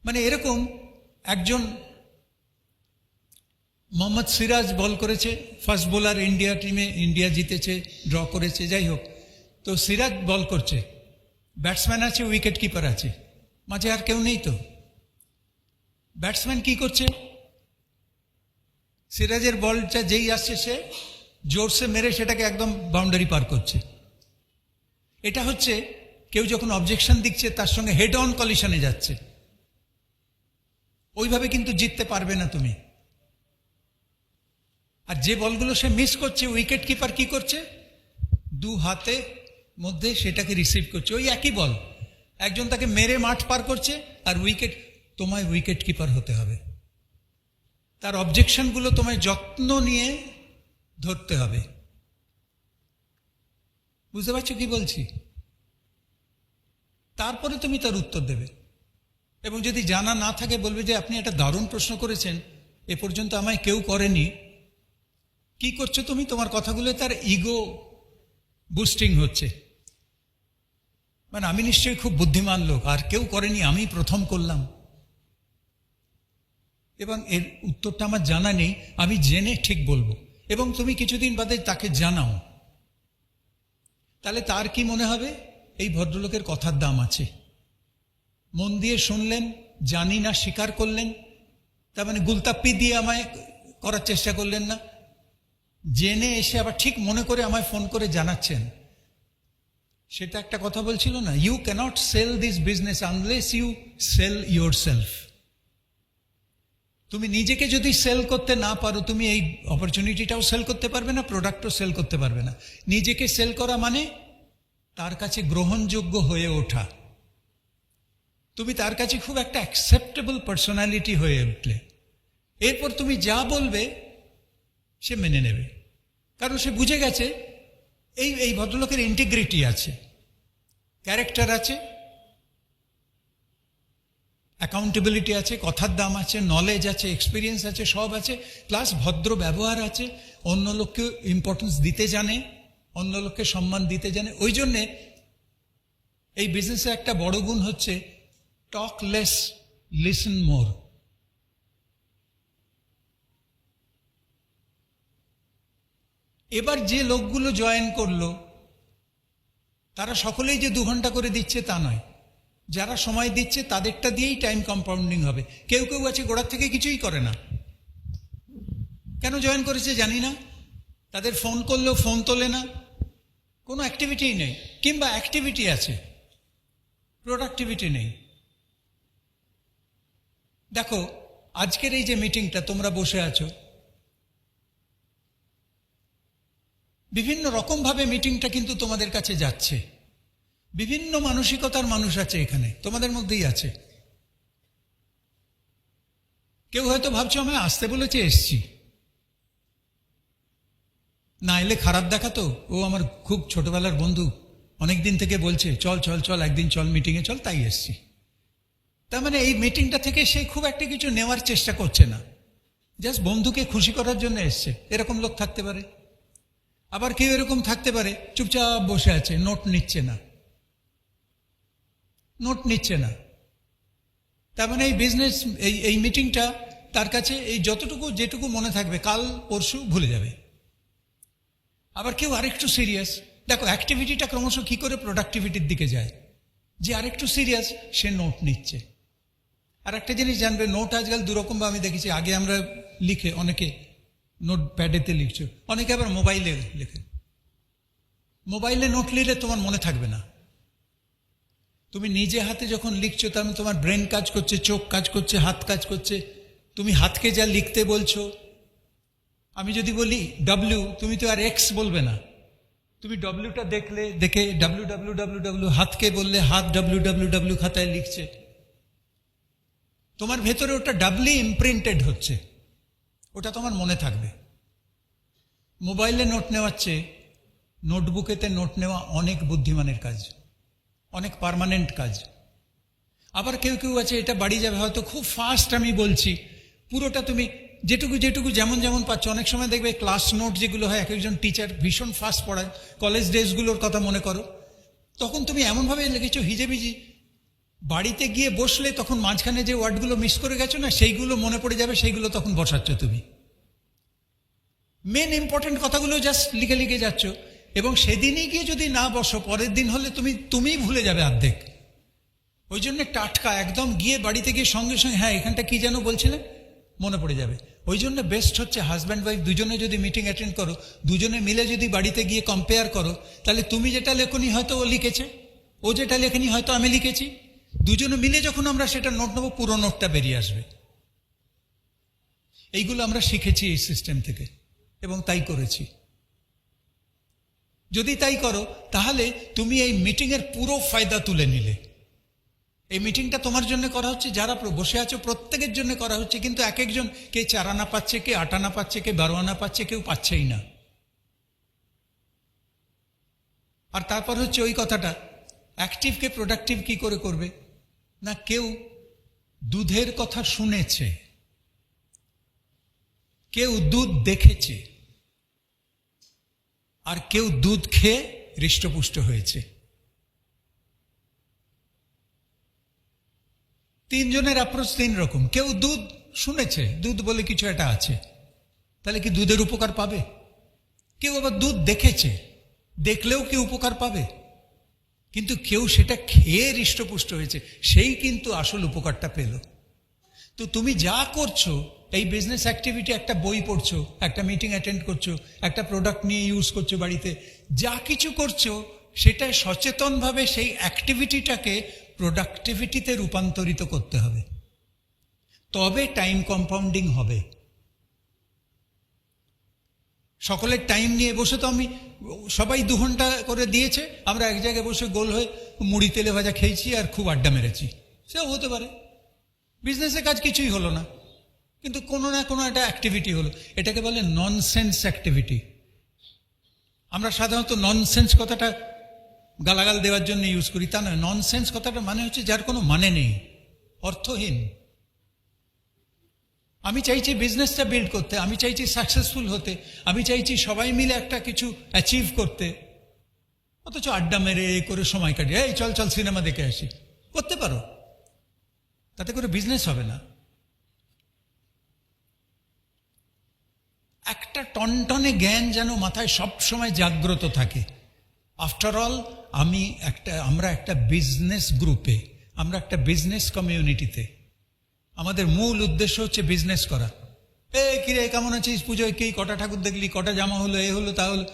মানে এরকম একজন মোহাম্মদ সিরাজ বল করেছে, ফার্স্ট বোলার ইন্ডিয়া টিমে, ইন্ডিয়া জিতেছে, ড্র করেছে, যাই হোক। তো সিরাজ বল করছে, ব্যাটসম্যান আছে, উইকেট কিপার আছে, মাঝে আর কেউ নেই। তো ব্যাটসম্যান কি করছে, সিরাজের বলটা যেই আসছে সে জোরসে মেরে সেটাকে একদম বাউন্ডারি পার করছে। এটা হচ্ছে কেউ যখন অবজেকশন দিচ্ছে তার সঙ্গে হেড অন কলিশনে যাচ্ছে। ওইভাবে কিন্তু জিততে পারবে না তুমি। আর যে বলগুলো সে মিস করছে, উইকেট কিপার কি করছে, 2 হাতে মধ্যে সেটাকে রিসিভ করছে, ওই একই বল, একজন তাকে মেরে মাঠ পার করছে, আর উইকেট, তোমায় উইকেট কিপার হতে হবে। তার অবজেকশনগুলো তোমায় যত্ন নিয়ে ধরতে হবে, বুঝতে পারছো কি বলছি? তারপরে তুমি তার উত্তর দেবে, এবং যদি জানা না থাকে বলবে যে আপনি একটা দারুণ প্রশ্ন করেছেন, এ পর্যন্ত আমায় কেউ করেনি। কি করছো তুমি? তোমার কথাগুলো তার ইগো বুস্টিং হচ্ছে, মানে আমি নিশ্চয়ই খুব বুদ্ধিমান লোক, আর কেউ করেনি, আমি প্রথম করলাম। এবং এর উত্তরটা আমার জানা নেই, আমি জেনে ঠিক বলবো। এবং তুমি কিছুদিন বাদে তাকে জানাও, তাহলে তার কি মনে হবে? এই ভদ্রলোকের কথার দাম আছে, মন দিয়ে শুনলেন, জানি না স্বীকার করলেন, তার মানে গুলতাপ্পি দিয়ে আমায় করার চেষ্টা করলেন না, জেনে এসে আবার ঠিক মনে করে আমায় ফোন করে জানাচ্ছেন। সেটা একটা কথা বলছিল না, you cannot sell this business unless you sell yourself. তুমি নিজেকে যদি সেল করতে না পারো, তুমি এই অপরচুনিটিটাও সেল করতে পারবে না, প্রোডাক্টও সেল করতে পারবে না। নিজেকে সেল করা মানে তার কাছে গ্রহণযোগ্য হয়ে ওঠা। তুমি তার কাছে খুব একটা অ্যাকসেপ্টেবল পার্সোনালিটি হয়ে উঠলে, এরপর তুমি যা বলবে সে মেনে নেবে, কারণ সে বুঝে গেছে এই ভদ্রলোকের ইন্টিগ্রিটি আছে, ক্যারেক্টার আছে, অ্যাকাউন্টেবিলিটি আছে, কথার দাম আছে, নলেজ আছে, এক্সপিরিয়েন্স আছে, সব আছে, প্লাস ভদ্র ব্যবহার আছে, অন্য লোককে ইম্পর্টেন্স দিতে জানে, অন্য লোককে সম্মান দিতে জানে। ওই জন্যে এই বিজনেসে একটা বড় গুণ হচ্ছে টক লেস, লিসন মোর। এবার যে লোকগুলো জয়েন করলো তারা সকলেই যে 2 ঘন্টা করে দিচ্ছে তা নয়, যারা সময় দিচ্ছে তাদেরটা দিয়েই টাইম কম্পাউন্ডিং হবে। কেউ কেউ আছে গোড়ার থেকে কিছুই করে না, কেন জয়েন করেছে জানি না, তাদের ফোন করলেও ফোন তোলে না, কোনো অ্যাক্টিভিটিই নেই, কিংবা অ্যাক্টিভিটি আছে, প্রোডাক্টিভিটি নেই। দেখো আজকের এই যে মিটিংটা তোমরা বসে আছো, বিভিন্ন রকমভাবে মিটিংটা কিন্তু তোমাদের কাছে যাচ্ছে, বিভিন্ন মানসিকতার মানুষ আছে এখানে, তোমাদের মধ্যেই আছে। কেউ হয়তো ভাবছো আমায় আসতে বলেছে এসছি, না এলে খারাপ দেখাতো, ও আমার খুব ছোটবেলার বন্ধু, অনেক দিন থেকে বলছে চল চল চল একদিন চল মিটিংয়ে চল, তাই এসছি। তার মানে এই মিটিংটা থেকে সে খুব একটা কিছু নেওয়ার চেষ্টা করছে না, জাস্ট বন্ধুকে খুশি করার জন্য এসছে। এরকম লোক থাকতে পারে। আবার কেউ এরকম থাকতে পারে চুপচাপ বসে আছে, নোট নিচ্ছে না, নোট নিচ্ছে না। তার মানে এই বিজনেস, এই মিটিংটা তার কাছে এই যতটুকু যেটুকু মনে থাকবে কাল পরশু ভুলে যাবে। আবার কেউ আরেকটু সিরিয়াস, দেখো অ্যাক্টিভিটিটা ক্রমশ কি করে প্রোডাক্টিভিটির দিকে যায়, যে আরেকটু সিরিয়াস সে নোট নিচ্ছে। আর একটা জিনিস জানবে, নোট আজকাল দুরকম আমি দেখেছি, আগে আমরা লিখে, অনেকে নোট প্যাডেতে লিখছো, অনেকে আবার মোবাইলে লেখে। মোবাইলে নোট নিলে তোমার মনে থাকবে না, তুমি নিজে হাতে যখন লিখছো তার মানে তোমার ব্রেন কাজ করছে, চোখ কাজ করছে, হাত কাজ করছে, তুমি হাতকে যা লিখতে বলছো। আমি যদি বলি ডব্লিউ, তুমি তো আর এক্স বলবে না, তুমি ডব্লিউটা দেখে ডাব্লিউ ডাব্লিউ ডাব্লিউ ডাব্লিউ, হাতকে বললে হাত ডাব্লিউ ডাব্লিউ ডাব্লিউ খাতায় লিখছে, তোমার ভেতরে ওটা ডাবলি ইমপ্রিন্টেড হচ্ছে, ওটা তোমার মনে থাকবে। মোবাইলে নোট নেওয়ার চেয়ে নোটবুকেতে নোট নেওয়া অনেক বুদ্ধিমানের কাজ, অনেক পার্মানেন্ট কাজ। আবার কেউ কেউ আছে এটা বাড়ি যাবে হয়তো খুব ফাস্ট আমি বলছি, পুরোটা তুমি যেটুকু যেটুকু যেমন যেমন পাচ্ছ। অনেক সময় দেখবে ক্লাস নোট যেগুলো হয়, এক একজন টিচার ভীষণ ফাস্ট পড়ায়, কলেজ ডেজগুলোর কথা মনে করো, তখন তুমি এমনভাবে লিখেছো হিজেবিজি, বাড়িতে গিয়ে বসলে তখন মাঝখানে যে ওয়ার্ডগুলো মিস করে গেছো না, সেইগুলো মনে পড়ে যাবে, সেইগুলো তখন বসাচ্ছ তুমি। মেন ইম্পর্টেন্ট কথাগুলো জাস্ট লিখে লিখে যাচ্ছ, এবং সেদিনই গিয়ে যদি না বসো, পরের দিন হলে তুমিই ভুলে যাবে অর্ধেক। ওই জন্য টাটকা একদম গিয়ে বাড়িতে গিয়ে সঙ্গে সঙ্গে হ্যাঁ এখানটা কি যেন বলছিলেন মনে পড়ে যাবে। ওই জন্য বেস্ট হচ্ছে হাজব্যান্ড ওয়াইফ দুজনে যদি মিটিং অ্যাটেন্ড করো, দুজনে মিলে যদি বাড়িতে গিয়ে কম্পেয়ার করো, তাহলে তুমি যেটা লেখনি হয়তো ও লিখেছে, ও যেটা লেখনি হয়তো আমি লিখেছি, দুজনে মিলে যখন আমরা সেটা নোট নেবো পুরো নোটটা বেরিয়ে আসবে। এইগুলো আমরা শিখেছি এই সিস্টেম থেকে, এবং তাই করেছি। যদি তাই করো তাহলে তুমি এই মিটিংয়ের পুরো ফায়দা তুলে নিলে। এই মিটিংটা তোমার জন্য করা হচ্ছে, যারা বসে আছো প্রত্যেকের জন্য করা হচ্ছে, কিন্তু এক একজন কে 4 আনা পাচ্ছে, কে 8 আনা পাচ্ছে, কে 12 আনা পাচ্ছে, কেউ পাচ্ছেই না। আর তারপর হচ্ছে ওই কথাটা, অ্যাক্টিভকে প্রোডাক্টিভ কি করে করবে? না কেউ দুধের কথা শুনেছে, কেউ দুধ দেখেছে, আর কেউ দুধ খেয়ে হৃষ্টপুষ্ট হয়েছে। তিনজনের অ্যাপ্রোচ তিন রকম। কেউ দুধ শুনেছে, দুধ বলে কিছু একটা আছে, তাহলে কি দুধের উপকার পাবে? কেউ আবার দুধ দেখেছে, দেখলেও কি উপকার পাবে? কিন্তু কেউ সেটা খেয়ে হৃষ্টপুষ্ট হয়েছে, সেই কিন্তু আসল উপকারটা পেল। তো তুমি যা করছো, এই বিজনেস অ্যাক্টিভিটি, একটা বই পড়ছো, একটা মিটিং অ্যাটেন্ড করছো, একটা প্রোডাক্ট নিয়ে ইউজ করছো বাড়িতে, যা কিছু করছো সেটা সচেতনভাবে সেই অ্যাক্টিভিটিটাকে প্রোডাক্টিভিটিতে রূপান্তরিত করতে হবে, তবে টাইম কম্পাউন্ডিং হবে। সকলের টাইম নিয়ে বসে তো আমি, সবাই 2 ঘন্টা করে দিয়েছে, আমরা এক জায়গায় বসে গোল হয়ে মুড়ি তেলে ভাজা খেয়েছি আর খুব আড্ডা মেরেছি, সেও হতে পারে। বিজনেসের কাজ কিছুই হলো না, কিন্তু কোনো না কোনো একটা অ্যাক্টিভিটি হলো। এটাকে বলে ননসেন্স অ্যাক্টিভিটি। আমরা সাধারণত ননসেন্স কথাটা গালাগাল দেওয়ার জন্য ইউজ করি, তা নয়। ননসেন্স কথাটা মানে হচ্ছে যার কোনো মানে নেই, অর্থহীন। আমি চাইছি বিজনেসটা বিল্ড করতে, আমি চাইছি সাকসেসফুল হতে, আমি চাইছি সবাই মিলে একটা কিছু অ্যাচিভ করতে, অথচ আড্ডা মেরে করে সময় কাটিয়ে, এই চল চল সিনেমা দেখে আসি, করতে পারো, তাতে করে বিজনেস হবে না। একটা টনটনে জ্ঞান যেন মাথায় সব সময় জাগ্রত থাকে। আফটার অল আমরা একটা বিজনেস গ্রুপে, আমরা একটা বিজনেস কমিউনিটিতে, আমাদের মূল উদ্দেশ্য হচ্ছে বিজনেস করা। কিরে কেমন আছিস, পুজোয় কি কটা ঠাকুর দেখলি, কটা জামা হলো, এ হলো তা হলো,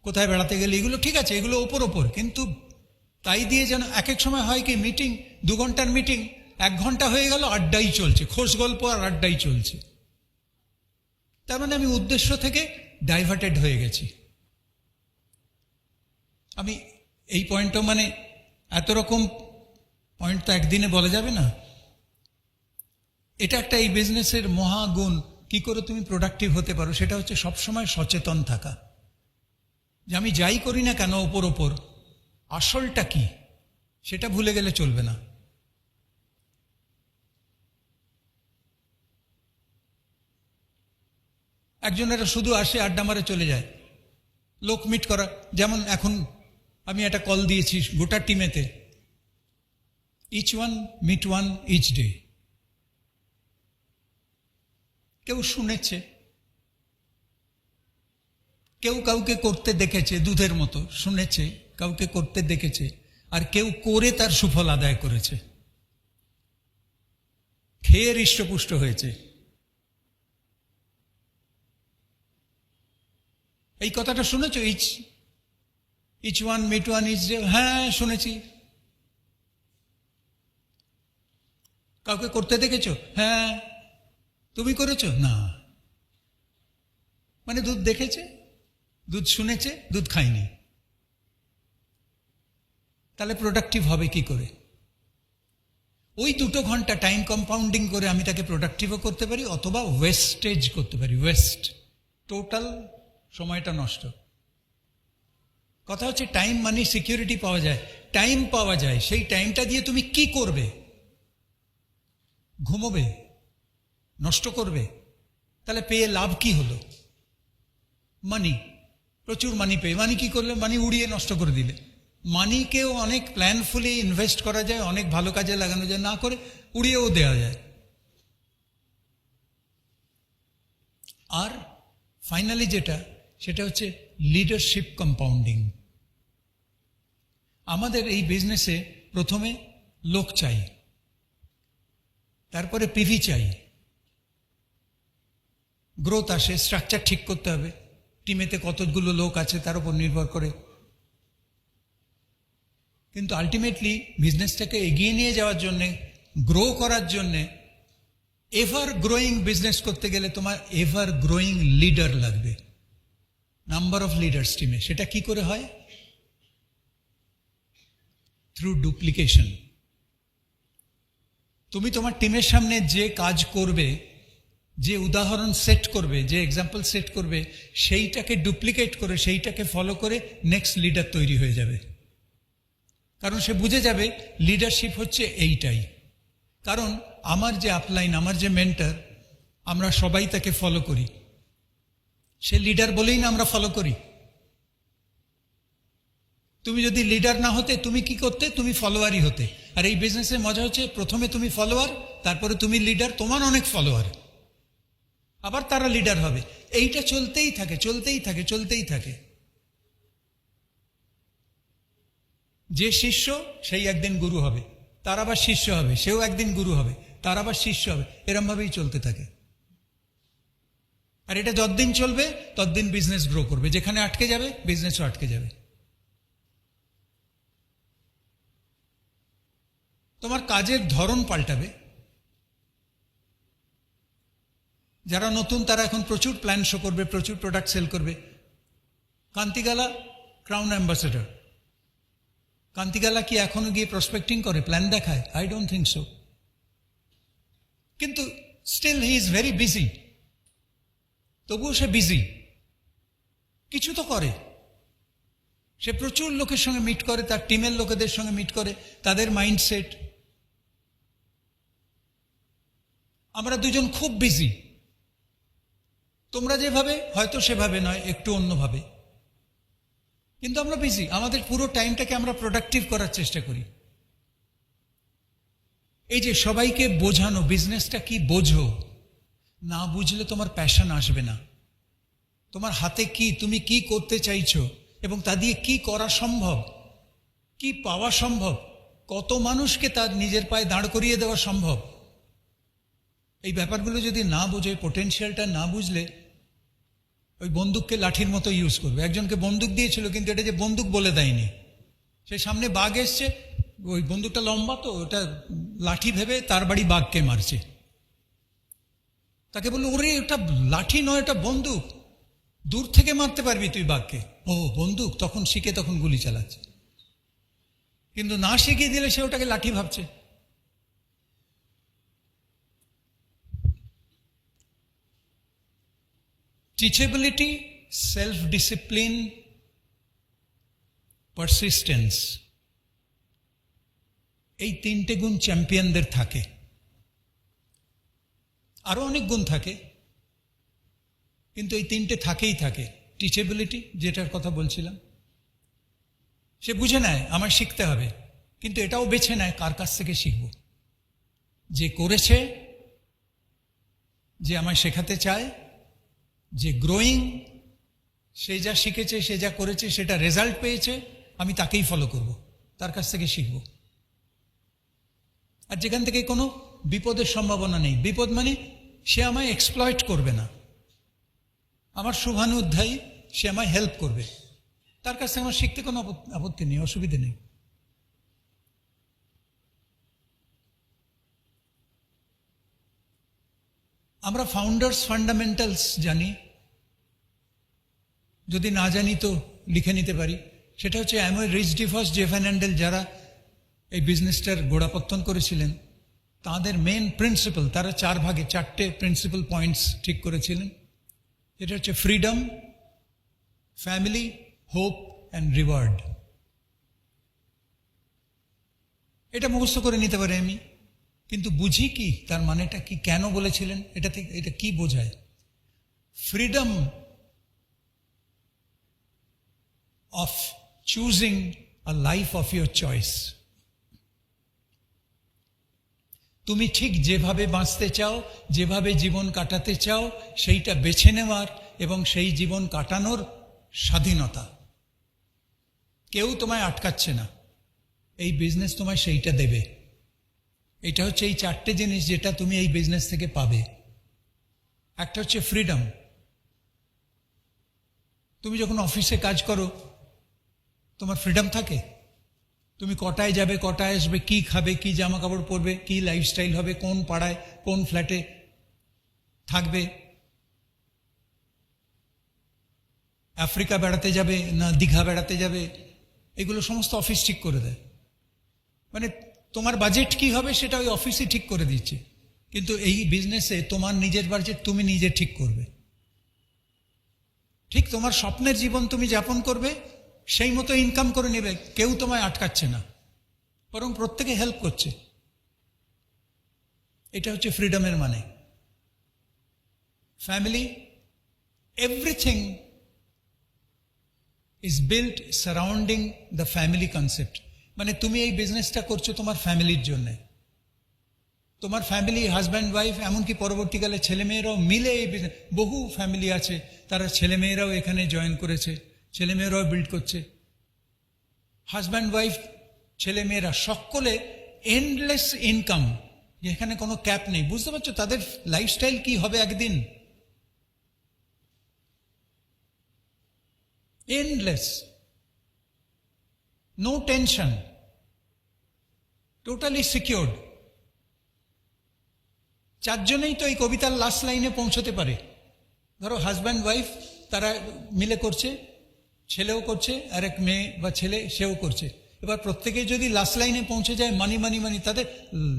কোথায় বেড়াতে গেলি, এগুলো ঠিক আছে, এগুলো ওপর, কিন্তু তাই দিয়ে যেন এক এক সময় হয় কি, মিটিং 2 ঘন্টার মিটিং 1 ঘন্টা হয়ে গেল, আড্ডাই চলছে, খোশ গল্প আর আড্ডাই চলছে। তার মানে আমি উদ্দেশ্য থেকে ডাইভার্টেড হয়ে গেছি। আমি এই পয়েন্টও, মানে এত রকম পয়েন্ট তো একদিনে বলা যাবে না। এটা একটা এই বিজনেসের মহাগুণ। কি করে তুমি প্রোডাক্টিভ হতে পারো, সেটা হচ্ছে সবসময় সচেতন থাকা, যে আমি যাই করি না কেন ওপর আসলটা কি সেটা ভুলে গেলে চলবে না। একজনেরা শুধু আসে, আড্ডা মারে, চলে যায়। লোক মিট করা, যেমন এখন আমি একটা কল দিয়েছি গোটা টিমেতে, each one meet one each day. কেউ শুনেছে, কেউ কাউকে করতে দেখেছে, দুধের মতো শুনেছে, কাউকে করতে দেখেছে, আর কেউ করে তার সুফল আদায় করেছে, খেয়ে হৃষ্টপুষ্ট হয়েছে। এই কথাটা শুনেছো, each one meet one each day? হ্যাঁ শুনেছি। কাউকে করতে দেখেছো? হ্যাঁ। তুমি করেছো? না। মানে দুধ দেখেছে, দুধ শুনেছে, দুধ খায়নি। তাহলে প্রোডাক্টিভ হবে কি করে? ওই 2 ঘন্টা টাইম কম্পাউন্ডিং করে আমি তাকে প্রোডাক্টিভও করতে পারি, অথবা ওয়েস্টেজ করতে পারি, ওয়েস্ট, টোটাল সময়টা নষ্ট। কথা হচ্ছে টাইম মানি সিকিউরিটি পাওয়া যায়, টাইম পাওয়া যায়, সেই টাইমটা দিয়ে তুমি কি করবে? ঘুমোবে? নষ্ট করবে? তাহলে পেয়ে লাভ কি হলো? মানি, প্রচুর মানি পেয়ে, মানি কি করলে? মানি উড়িয়ে নষ্ট করে দিলে। মানিকেও অনেক প্ল্যানফুলি ইনভেস্ট করা যায়, অনেক ভালো কাজে লাগানো যায়, না করে উড়িয়েও দেওয়া যায়। আর ফাইনালি যেটা, সেটা হচ্ছে লিডারশিপ কম্পাউন্ডিং। আমাদের এই বিজনেসে প্রথমে লোক চাই, তারপরে পিভি চাই, গ্রোথ আসে, স্ট্রাকচার ঠিক করতে হবে, টিমেতে কতগুলো লোক আছে তার উপর নির্ভর করে। কিন্তু আলটিমেটলি বিজনেসটাকে এগিয়ে নিয়ে যাওয়ার জন্যে, গ্রো করার জন্যে, এভার গ্রোয়িং বিজনেস করতে গেলে তোমার এভার গ্রোয়িং লিডার লাগবে, নাম্বার অফ লিডার্স টিমে। সেটা কি করে হয়? Through duplication. তুমি তোমার টিমের সামনে যে কাজ করবে, যে উদাহরণ সেট করবে, যে এক্সাম্পল সেট করবে, সেইটাকে ডুপ্লিকেট করে, সেইটাকে ফলো করে নেক্সট লিডার তৈরি হয়ে যাবে। কারণ সে বুঝে যাবে লিডারশিপ হচ্ছে এইটাই। কারণ আমার যে আপলাইন, আমার যে মেন্টর, আমরা সবাই তাকে ফলো করি। সে লিডার বলেই না আমরা ফলো করি। তুমি যদি লিডার না হতে তুমি কি করতে? তুমি ফলোয়ারই হতে। আর এই বিজনেসের মজা হচ্ছে প্রথমে তুমি ফলোয়ার, তারপরে তুমি লিডার, তোমার অনেক ফলোয়ার, আবার তারা লিডার হবে। এইটা চলতেই থাকে, চলতেই থাকে, চলতেই থাকে। যে শিষ্য সেই একদিন গুরু হবে, তার আবার শিষ্য হবে, সেও একদিন গুরু হবে, তার আবার শিষ্য হবে, এরমভাবেই চলতে থাকে। আর এটা যতদিন চলবে ততদিন বিজনেস গ্রো করবে। যেখানে আটকে যাবে বিজনেসও আটকে যাবে। তোমার কাজের ধরন পাল্টাবে। যারা নতুন তারা এখন প্রচুর প্ল্যান শো করবে, প্রচুর প্রোডাক্ট সেল করবে। কান্তিগালা ক্রাউন অ্যাম্বাসেডর, কান্তিগালা কি এখনো গিয়ে প্রসপেক্টিং করে, প্ল্যান দেখায়? I don't think so. কিন্তু still he is very busy. তবুও সে বিজি, কিছু তো করে। সে প্রচুর লোকের সঙ্গে মিট করে, তার টিমের লোকেদের সঙ্গে মিট করে, তাদের মাইন্ডসেট। আমরা দুজন খুব বিজি। তোমরা যেভাবে, হয়তো সেভাবে নয়, একটু অন্যভাবে, কিন্তু আমরা বিজি। আমাদের পুরো টাইমটাকে আমরা প্রোডাক্টিভ করার চেষ্টা করি। এই যে সবাইকে বোঝানো, বিজনেসটা কি বোঝো, না বুঝলে তোমার প্যাশন আসবে না। তোমার হাতে কি, তুমি কি করতে চাইছো এবং তা দিয়ে কি করা সম্ভব, কি পাওয়া সম্ভব, কত মানুষকে তার নিজের পায়ে দাঁড় করিয়ে দেওয়া সম্ভব, এই ব্যাপারগুলো যদি না বুঝে, পোটেনশিয়ালটা না বুঝলে ওই বন্দুককে লাঠির মতো ইউজ করবে। একজনকে বন্দুক দিয়েছিল, কিন্তু এটা যে বন্দুক বলে দেয়নি। সে সামনে বাঘ এসছে, ওই বন্দুকটা লম্বা তো ওটা লাঠি ভেবে তার বাড়ি বাঘকে মারছে। তাকে বললো, ওরে ওটা লাঠি নয়, এটা বন্দুক, দূর থেকে মারতে পারবি তুই বাঘকে। ও বন্দুক, তখন শিখে তখন গুলি চালাচ্ছে। কিন্তু না শিখিয়ে দিলে সে ওটাকে লাঠি ভাবছে। টিচেবিলিটি, সেলফ ডিসিপ্লিন, পারসিস্টেন্স, এই তিনটে গুণ চ্যাম্পিয়নদের থাকে। আরো অনেক গুণ থাকে, কিন্তু এই তিনটে থাকেই থাকে। টিচেবিলিটি, যেটার কথা বলছিলাম, সে বুঝে নেয় আমার শিখতে হবে, কিন্তু এটাও বেছে নেয় কার কাছ থেকে শিখব। যে করেছে, যে আমায় শেখাতে চায়, যে গ্রোয়িং, সে যা শিখেছে, সে যা করেছে, সেটা রেজাল্ট পেয়েছে, আমি তাকেই ফলো করব, তার কাছ থেকে শিখব। আর যেখান থেকে কোনো বিপদের সম্ভাবনা নেই, বিপদ মানে সে আমায় এক্সপ্লয়েট করবে না, আমার শুভানুধ্যায়ী, সে আমায় হেল্প করবে, তার কাছ থেকে আমার শিখতে কোনো আপত্তি নেই, অসুবিধে নেই। আমরা ফাউন্ডার্স ফান্ডামেন্টালস জানি, যদি না জানি তো লিখে নিতে পারি। সেটা হচ্ছে অ্যামোয়, রিচ ডিফস, জেফ হ্যান্ডেল, যারা এই বিজনেসটার গোড়াপত্তন করেছিলেন, তাদের মেন প্রিন্সিপাল, তারা 4 ভাগে 4টে প্রিন্সিপাল পয়েন্টস ঠিক করেছিলেন। এটা হচ্ছে freedom, family, hope and reward. এটা মুখস্থ করে নিতে পারি আমি, কিন্তু বুঝি কি তার মানেটা কি, কেন বলেছিলেন, এটা থেকে এটা কি বোঝায়। Freedom of choosing a life of your choice. তুমি ঠিক যেভাবে বাঁচতে চাও, যেভাবে জীবন কাটাতে চাও, সেইটা বেছে নেওয়ার এবং সেই জীবন কাটানোর স্বাধীনতা। কেউ তোমায় আটকাচ্ছে না, এই বিজনেস তোমায় সেইটা দেবে। এটা হচ্ছে এই 4টে জিনিস যেটা তুমি এই বিজনেস থেকে পাবে। একটা হচ্ছে ফ্রিডম। তুমি যখন অফিসে কাজ করো, তোমার ফ্রিডম থাকে। তুমি কটায় যাবে, কটায় আসবে, কি খাবে, কি জামা কাপড় পরবে, কি লাইফস্টাইল হবে, কোন পাড়ায়, কোন ফ্ল্যাটে থাকবে, আফ্রিকা বেড়াতে যাবে না দীঘা বেড়াতে যাবে, এগুলো সমস্ত অফিস ঠিক করে দেয়। মানে তোমার বাজেট কি হবে সেটা ওই অফিসই ঠিক করে দিচ্ছে। কিন্তু এই বিজনেসে তোমার নিজের বাজেট তুমি নিজে ঠিক করবে, ঠিক তোমার স্বপ্নের জীবন তুমি যাপন করবে, সেই মতো ইনকাম করে নেবে, কেউ তোমায় আটকাচ্ছে না, বরং প্রত্যেকে হেল্প করছে। এটা হচ্ছে ফ্রিডমের মানে। Family, everything is built surrounding the family concept. মানে তুমি এই বিজনেসটা করছো তোমার ফ্যামিলির জন্যে, তোমার ফ্যামিলি, হাজব্যান্ড ওয়াইফ, এমনকি পরবর্তীকালে ছেলেমেয়েরাও মিলে এই বিজনেস, বহু ফ্যামিলি আছে তারা ছেলেমেয়েরাও এখানে জয়েন করেছে, ছেলেমেয়েরাও বিল্ড করছে। হাজব্যান্ড ওয়াইফ, ছেলেমেয়েরা সকলে এন্ডলেস ইনকাম, যেখানে কোনো ক্যাপ নেই। বুঝতে পারছো তাদের লাইফস্টাইল কি হবে একদিন? Endless, no tension, totally secured. চারজনেই তো এই কবিতার লাস্ট লাইনে পৌঁছতে পারে। ধরো হাজব্যান্ড ওয়াইফ তারা মিলে করছে, ছেলেও করছে, আর এক মেয়ে বা ছেলে সেও করছে। এবার প্রত্যেকেই যদি লাস্ট লাইনে পৌঁছে যায় মানি মানি মানি, তাদের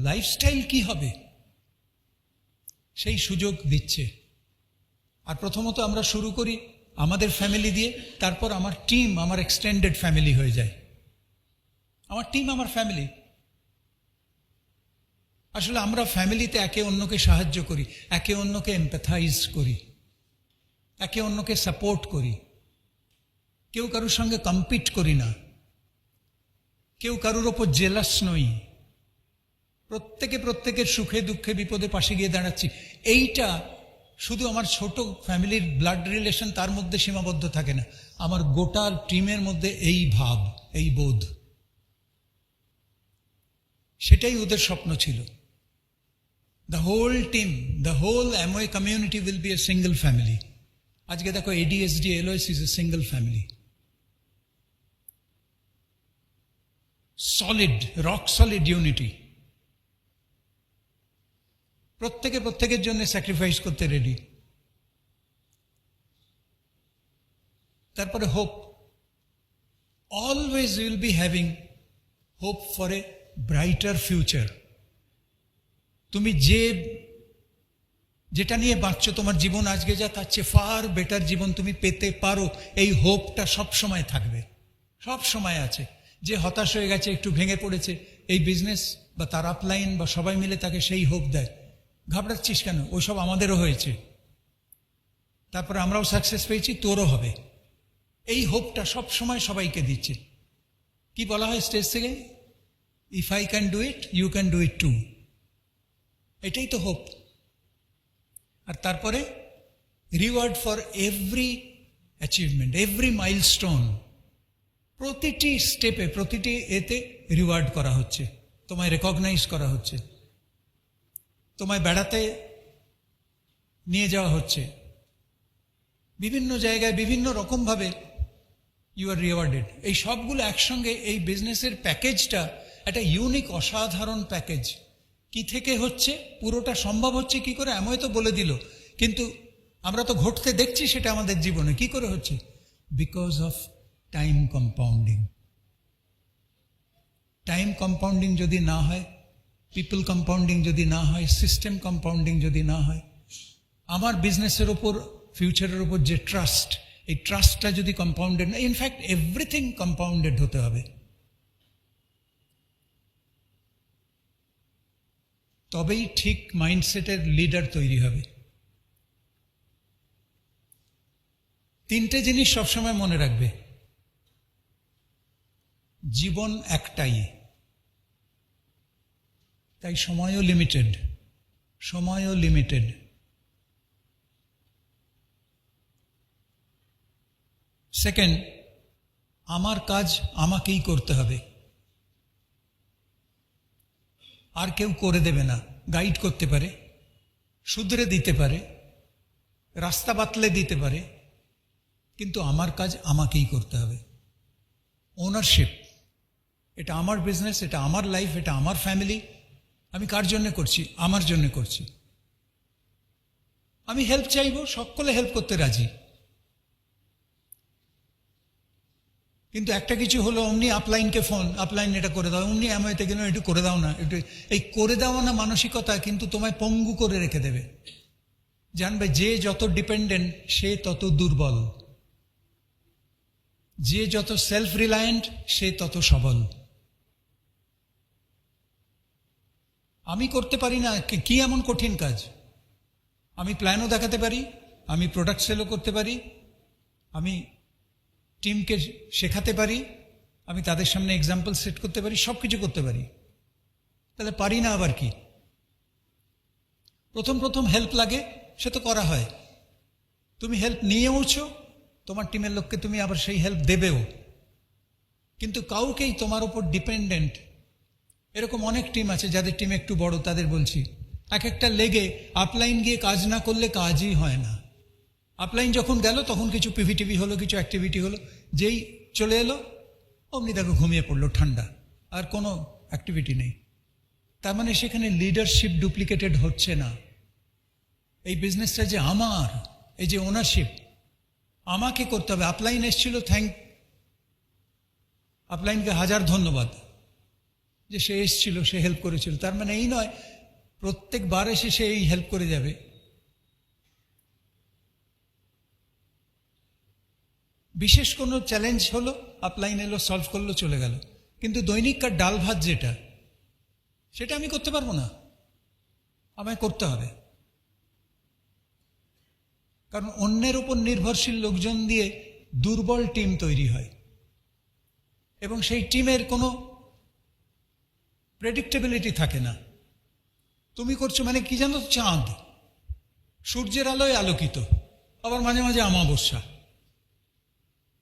লাইফস্টাইল কি হবে? সেই সুযোগ দিচ্ছে। আর প্রথমত আমরা শুরু করি আমাদের ফ্যামিলি দিয়ে, তারপর আমার টিম আমার এক্সটেন্ডেড ফ্যামিলি হয়ে যায়। আমার টিম আমার ফ্যামিলি। আসলে আমরা ফ্যামিলিতে একে অন্যকে সাহায্য করি, একে অন্যকে এমপ্যাথাইজ করি, একে অন্যকে সাপোর্ট করি। কেউ কারোর সঙ্গে কম্পিট করি না, কেউ কারোর ওপর জেলাস নই, প্রত্যেকে প্রত্যেকের সুখে দুঃখে বিপদে পাশে গিয়ে দাঁড়াচ্ছি। এইটা শুধু আমার ছোট ফ্যামিলির ব্লাড রিলেশন তার মধ্যে সীমাবদ্ধ থাকে না, আমার গোটা টিমের মধ্যে এই ভাব, এই বোধ, সেটাই ওদের স্বপ্ন ছিল। The whole team, the whole Amway community will be a single family. আজকে দেখো ADSD, LOS is a single family. Solid, rock solid unity. প্রত্যেকে প্রত্যেকের জন্য স্যাক্রিফাইস করতে রেডি। তারপরে hope, always will be having hope for a brighter future. তুমি যেটা নিয়ে বাঁচছো, তোমার জীবন আজকে যা, তার চেয়ে ফার বেটার জীবন তুমি পেতে পারো, এই হোপটা সব সময় থাকবে, সব সময় আছে। যে হতাশ হয়ে গেছে, একটু ভেঙে পড়েছে, এই বিজনেস বা তার আপলাইন বা সবাই মিলে তাকে সেই হোপ দেয়। ঘাবড়াচ্ছিস কেন? ওইসব আমাদেরও হয়েছে, তারপরে আমরাও সাকসেস পেয়েছি, তোরও হবে। এই হোপটা সব সময় সবাইকে দিচ্ছে। কি বলা হয় স্টেজ থেকে? If I can do it, you can do it too. এটাই তো হোপ। আর তারপরে reward for every achievement, every milestone, প্রতিটি স্টেপে, প্রতিটি এতে রিওয়ার্ড করা হচ্ছে, তোমায় রেকগনাইজ করা হচ্ছে, তোমায় বেড়াতে নিয়ে যাওয়া হচ্ছে, বিভিন্ন জায়গায় বিভিন্ন রকমভাবে ইউ আর রিওয়ার্ডেড। এই সবগুলো একসঙ্গে এই বিজনেসের প্যাকেজটা একটা ইউনিক, অসাধারণ প্যাকেজ। কি থেকে হচ্ছে? পুরোটা সম্ভব হচ্ছে কি করে? এমনই তো বলে দিল, কিন্তু আমরা তো ঘটতে দেখছি সেটা আমাদের জীবনে। কি করে হচ্ছে? Because of time compounding. Time compounding যদি না হয়, পিপল কম্পাউন্ডিং যদি না হয়, সিস্টেম কম্পাউন্ডিং যদি না হয়, আমার বিজনেসের ওপর, ফিউচারের ওপর যে ট্রাস্ট, এই ট্রাস্টটা যদি কম্পাউন্ডেড না, ইনফ্যাক্ট এভরিথিং কম্পাউন্ডেড হতে হবে, তবেই ঠিক মাইন্ডসেটের লিডার তৈরি হবে। তিনটে জিনিস সবসময় মনে রাখবে। জীবন একটাই, তাই সময়ও লিমিটেড, সময়ও লিমিটেড। সেকেন্ড, আমার কাজ আমাকেই করতে হবে, আর কেউ করে দেবে না। গাইড করতে পারে, শুধরে দিতে পারে, রাস্তা বাতলে দিতে পারে, কিন্তু আমার কাজ আমাকেই করতে হবে। ওনারশিপ, এটা আমার বিজনেস, এটা আমার লাইফ, এটা আমার ফ্যামিলি। আমি কার জন্য করছি? আমার জন্য করছি। আমি হেল্প চাইবো, সকলে হেল্প করতে রাজি, কিন্তু একটা কিছু হলো অমনি আপলাইনকে ফোন, আপলাইন এটা করে দাও, অমনি এমআইতে গেলে একটু করে দাও না, একটু এই করে দাও না মানসিকতা কিন্তু তোমায় পঙ্গু করে রেখে দেবে। জানবে যে যত ডিপেন্ডেন্ট সে তত দুর্বল, যে যত সেলফ রিলায়েন্ট সে তত সবল। আমি করতে পারি না, কি এমন কঠিন কাজ? আমি প্ল্যানও দেখাতে পারি, আমি প্রোডাক্ট সেলও করতে পারি, আমি টিমকে শেখাতে পারি, আমি তাদের সামনে এক্সাম্পল সেট করতে পারি, সব কিছু করতে পারি। তাহলে পারি না আবার কি? প্রথম প্রথম হেল্প লাগে, সে তো করা হয়। তুমি হেল্প নিয়ে উঠছো, তোমার টিমের লোককে তুমি আবার সেই হেল্প দেবেও। কিন্তু কাউকেই তোমার উপর ডিপেন্ডেন্ট, এরকম অনেক টিম আছে যাদের টিম একটু বড়, তাদের বলছি এক একটা লেগে আপলাইন গিয়ে কাজ না করলে কাজই হয় না। আপলাইন যখন গেল তখন কিছু পিভিটিভি হলো, কিছু অ্যাক্টিভিটি হলো, যেই চলে এলো অমনি দেখো ঘুমিয়ে পড়লো ঠান্ডা, আর কোনো অ্যাক্টিভিটি নেই। তার মানে সেখানে লিডারশিপ ডুপ্লিকেটেড হচ্ছে না। এই বিজনেসটা যে আমার, এই যে ওনারশিপ আমাকে করতে হবে। আপলাইন এসেছিল, আপলাইনকে হাজার ধন্যবাদ যে সে এসেছিল, সে হেল্প করেছিল। তার মানে এই নয় প্রত্যেকবার এসে সে এই হেল্প করে যাবে। বিশেষ কোনো চ্যালেঞ্জ হলো, আপলাইন এলো, সলভ করলো, চলে গেল। কিন্তু দৈনিককার ডাল ভাত যেটা, সেটা আমি করতে পারবো না, আমায় করতে হবে। কারণ অন্যের উপর নির্ভরশীল লোকজন দিয়ে দুর্বল টিম তৈরি হয়, এবং সেই টিমের কোনো প্রেডিক্টেবিলিটি থাকে না। তুমি করছো মানে কি জানো, চাঁদ সূর্যের আলোয় আলোকিত, আবার মাঝে মাঝে অমাবস্যা।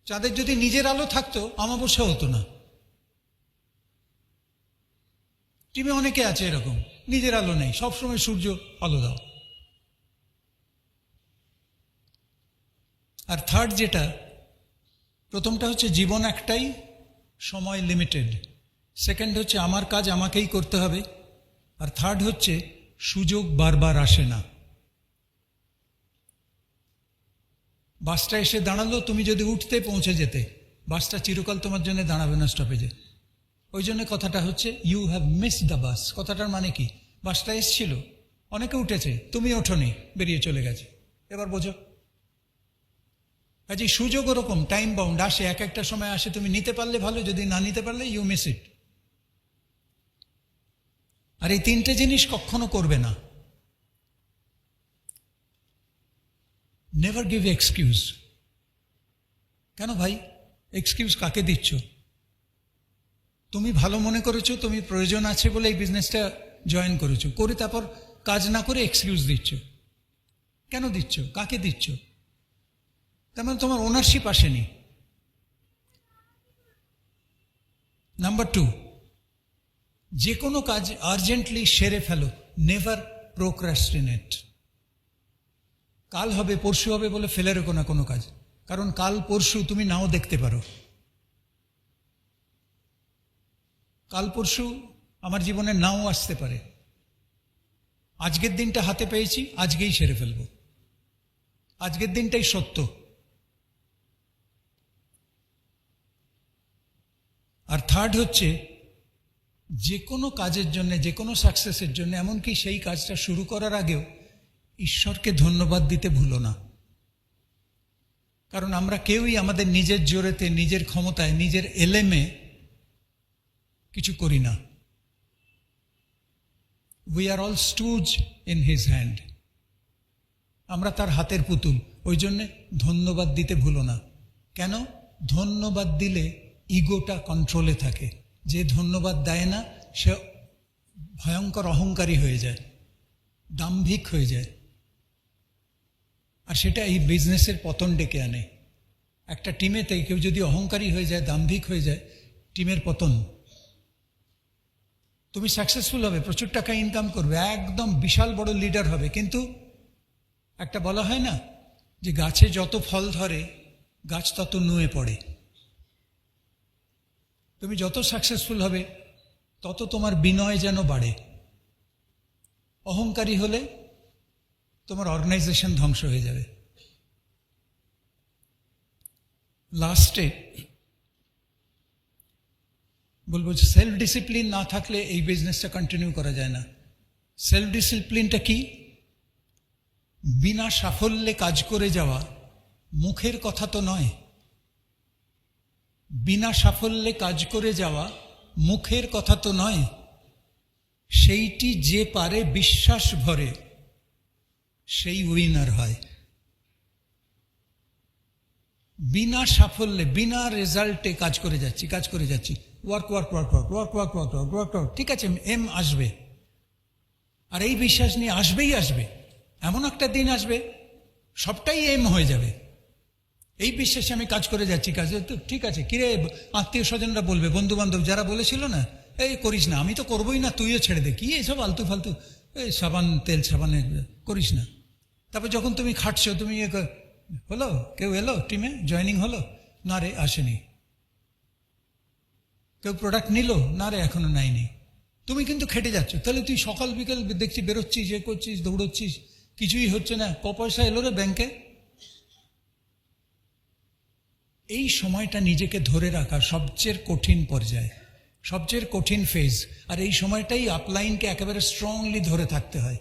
চাঁদের যদি নিজের আলো থাকতো অমাবস্যা হতো না। টিমে অনেকে আছে এরকম, নিজের আলো নেই, সবসময় সূর্য আলো দাও। আর থার্ড যেটা, প্রথমটা হচ্ছে জীবন একটাই, সময় লিমিটেড। সেকেন্ড হচ্ছে আমার কাজ আমাকেই করতে হবে। আর থার্ড হচ্ছে সুযোগ বারবার আসে না। বাসটা এসে দাঁড়ালো, তুমি যদি উঠতে পৌঁছে যেতে, বাসটা চিরকাল তোমার জন্য দাঁড়াবে না স্টপেজে। ওই জন্য কথাটা হচ্ছে you have missed the bus. কথাটার মানে কি, বাসটা এসছিল, অনেকে উঠেছে, তুমি ওঠোনি, বেরিয়ে চলে গেছে। এবার বোঝো, কাজে সুযোগ ওরকম টাইম বাউন্ড আসে, এক একটা সময় আসে। তুমি নিতে পারলে ভালো, যদি না নিতে পারলে ইউ মিস ইট। আর এই তিনটে জিনিস কখনো করবে না। Never give excuse. কেন ভাই এক্সকিউজ কাকে দিচ্ছ? তুমি ভালো মনে করেছো, তুমি প্রয়োজন আছে বলে এই বিজনেসটা জয়েন করেছো, করে তারপর কাজ না করে এক্সকিউজ দিচ্ছ। কেন দিচ্ছ, কাকে দিচ্ছ? তার মানে তোমার ওনারশিপ আসেনি। নাম্বার 2, যে কোনো কাজ আর্জেন্টলি সেরে ফেলো। Never procrastinate. কাল হবে, পরশু হবে বলে ফেলে রেখো না কোনো কাজ, কারণ কাল পরশু তুমি নাও দেখতে পারো। কাল পরশু আমার জীবনে নাও আসতে পারে। আজকের দিনটা হাতে পেয়েছি, আজকেই সেরে ফেলবো। আজকের দিনটাই সত্য। আর থার্ড হচ্ছে, যে কোনো কাজের জন্য, যে কোনো সাকসেসের জন্য, এমনকি সেই কাজটা শুরু করার আগেও ঈশ্বরকে ধন্যবাদ দিতে ভুলো না। কারণ আমরা কেউই আমাদের নিজের জোরেতে, নিজের ক্ষমতায়, নিজের এলেমে কিছু করি না। We are all stooge in his hand. আমরা তার হাতের পুতুল। ওই জন্যে ধন্যবাদ দিতে ভুলো না। কেন? ধন্যবাদ দিলে ইগোটা কন্ট্রোলে থাকে। যে ধন্যবাদ দেয় না সে ভয়ঙ্কর অহংকারী হয়ে যায়, দাম্ভিক হয়ে যায়। আর সেটা এই বিজনেসের পতন ডেকে আনে। একটা টিমেতে কেউ যদি অহংকারী হয়ে যায়, দাম্ভিক হয়ে যায়, টিমের পতন। তুমি সাকসেসফুল হবে, প্রচুর টাকা ইনকাম করবে, একদম বিশাল বড় লিডার হবে, কিন্তু একটা বলা হয় না যে গাছে যত ফল ধরে গাছ তত নুয়ে পড়ে। তুমি যত সাকসেসফুল হবে তত তোমার বিনয় যেন বাড়ে। অহংকারী হলে তোমার অর্গানাইজেশন ধ্বংস হয়ে যাবে। লাস্টে বলবো সেলফ ডিসিপ্লিন না থাকলে এই বিজনেসটা কন্টিনিউ করা যায় না। সেলফ ডিসিপ্লিনটা কি? বিনা সাফল্যে কাজ করে যাওয়া মুখের কথা তো নয়। বিনা সাফল্যে কাজ করে যাওয়া মুখের কথা তো নয়। সেইটি যে পারে বিশ্বাস ভরে সেই উইনার হয়। বিনা সাফল্যে বিনা রেজাল্টে কাজ করে যাচ্ছি ওয়ার্ক, ঠিক আছে, এম আসবে, আর এই বিশ্বাস নিয়ে আসবে, এমন একটা দিন আসবে সবটাই এম হয়ে যাবে। এই বিশ্বাসে আমি কাজ করে যাচ্ছি, তো ঠিক আছে, কিরে আত্মীয় স্বজনরা বলবে, বন্ধু বান্ধব যারা বলেছিল না এই করিস না, আমি তো করবোই না, তুইও ছেড়ে দে, কি এসব আলতু ফালতু এই তেল সাবানের করিস না। তারপর যখন তুমি খাটছো, তুমি হলো, কেউ এলো টিমে, জয়েনিং হলো, না রে আসেনি। কেউ প্রোডাক্ট নিল, না রে এখনো নেয়নি। তুমি কিন্তু খেটে যাচ্ছ, তাহলে তুই সকাল বিকেল দেখছি বেরোচ্ছিস, করছিস, দৌড়চ্ছিস, কিছুই হচ্ছে না। পয়সা এলো রে ব্যাংকে। এই সময়টা নিজেকে ধরে রাখা সবচেয়ে কঠিন পর্যায়, সবচেয়ে কঠিন ফেজ। আর এই সময়টাই আপলাইনকে একেবারে স্ট্রংলি ধরে থাকতে হয়।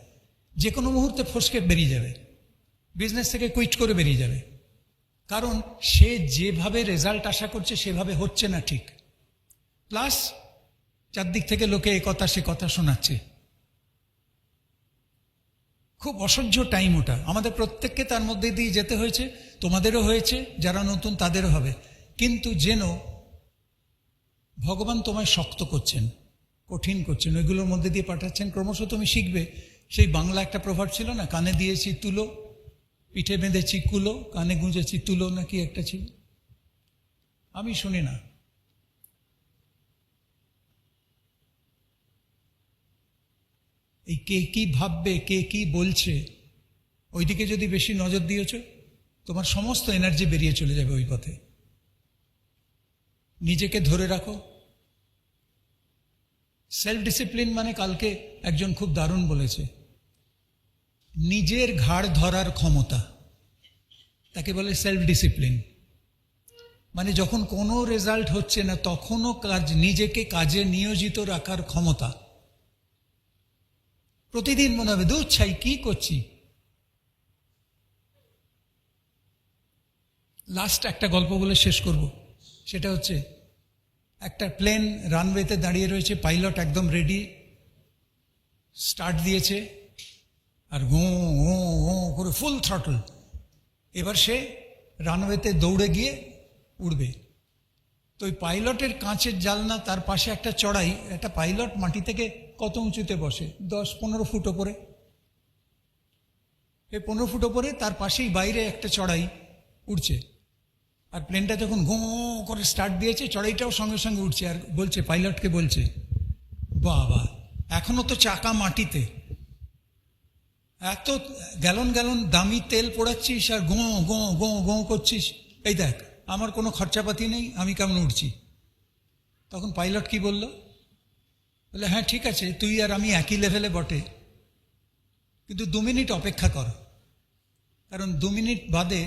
যে কোনো মুহূর্তে ফসকে বেরিয়ে যাবে, বিজনেস থেকে কুইট করে বেরিয়ে যাবে, কারণ সে যেভাবে রেজাল্ট আশা করছে সেভাবে হচ্ছে না ঠিক। প্লাস চারদিক থেকে লোকে এ কথা সে কথা শোনাচ্ছে। খুব অসহ্য টাইম ওটা, আমাদের প্রত্যেককে তার মধ্যে দিয়ে যেতে হয়েছে, তোমাদেরও হয়েছে, যারা নতুন তাদেরও হবে। কিন্তু যেন ভগবান তোমায় শক্ত করছেন, কঠিন করছেন, ওইগুলোর মধ্যে দিয়ে পাঠাচ্ছেন, ক্রমশ তুমি শিখবে। সেই বাংলা একটা প্রভাব ছিল না, কানে দিয়েছি তুলো, পিঠে বেঁধেছি কুলো, কানে গুঁজেছি তুলো, নাকি একটা ছিল, আমি শুনি না। এই কে কি ভাববে, কে কি বলছে, ওইদিকে যদি বেশি নজর দিয়েছ, তোমার সমস্ত এনার্জি বেরিয়ে চলে যাবে ওই পথে। নিজেকে ধরে রাখো। সেলফ ডিসিপ্লিন মানে কালকে একজন খুব দারুণ বলেছে, নিজের ঘাড় ধরার ক্ষমতা, তাকে বলে সেলফ ডিসিপ্লিন। মানে যখন কোনো রেজাল্ট হচ্ছে না তখনও নিজেকে কাজে নিয়োজিত রাখার ক্ষমতা। প্রতিদিন মনে হবে দূর ছাই, কি করছি। লাস্ট একটা গল্প বলে শেষ করব, সেটা হচ্ছে একটা প্লেন রানওয়েতে দাঁড়িয়ে রয়েছে, পাইলট একদম রেডি, স্টার্ট দিয়েছে, আর ঘোঁ ঘোঁ ঘোঁ করে ফুল থ্রটল। এবার সে রানওয়েতে দৌড়ে গিয়ে উড়বে। তো ওই পাইলটের কাঁচের জানলা, তার পাশে একটা চড়াই। একটা পাইলট মাটি থেকে কত উঁচুতে বসে, 10-15 ফুট ওপরে। এই 15 ফুট ওপরে তার পাশেই বাইরে একটা চড়াই উঠছে। আর প্লেনটা যখন ঘোঁ করে স্টার্ট দিয়েছে, চড়াইটাও সঙ্গে সঙ্গে উঠছে, আর বলছে, পাইলটকে বলছে, বাবা এখনো তো চাকা মাটিতে, এত গ্যালন গ্যালন দামি তেল পোড়াচ্ছিস আর গোঁ গোঁ গোঁ গোঁ করছিস, এই দেখ আমার কোনো খরচাপাতি নেই, আমি কেমন উঠছি। তখন পাইলট কি বলল? বলে, হ্যাঁ ঠিক আছে, তুই আর আমি একই লেভেলে বটে, কিন্তু 2 মিনিট অপেক্ষা কর, কারণ 2 মিনিট বাদে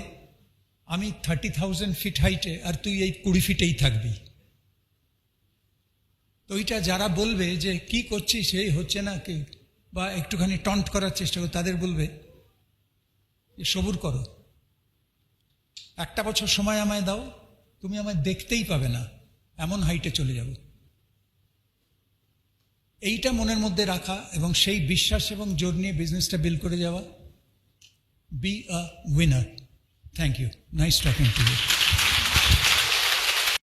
আমি 30,000 ফিট হাইটে আর তুই এই 20 ফিটেই থাকবি। তো ওইটা যারা বলবে যে কি করছিস, এই হচ্ছে না কি, বা একটুখানি টন্ট করার চেষ্টা করো, তাদের বলবে সবুর করো, 1 বছর সময় আমায় দাও, তুমি আমায় দেখতেই পাবে না, এমন হাইটে চলে যাব। এইটা মনের মধ্যে রাখা এবং সেই বিশ্বাস এবং জোর নিয়ে বিজনেসটা বিল্ড করে যাওয়া। Be a winner. Thank you, nice talking to you.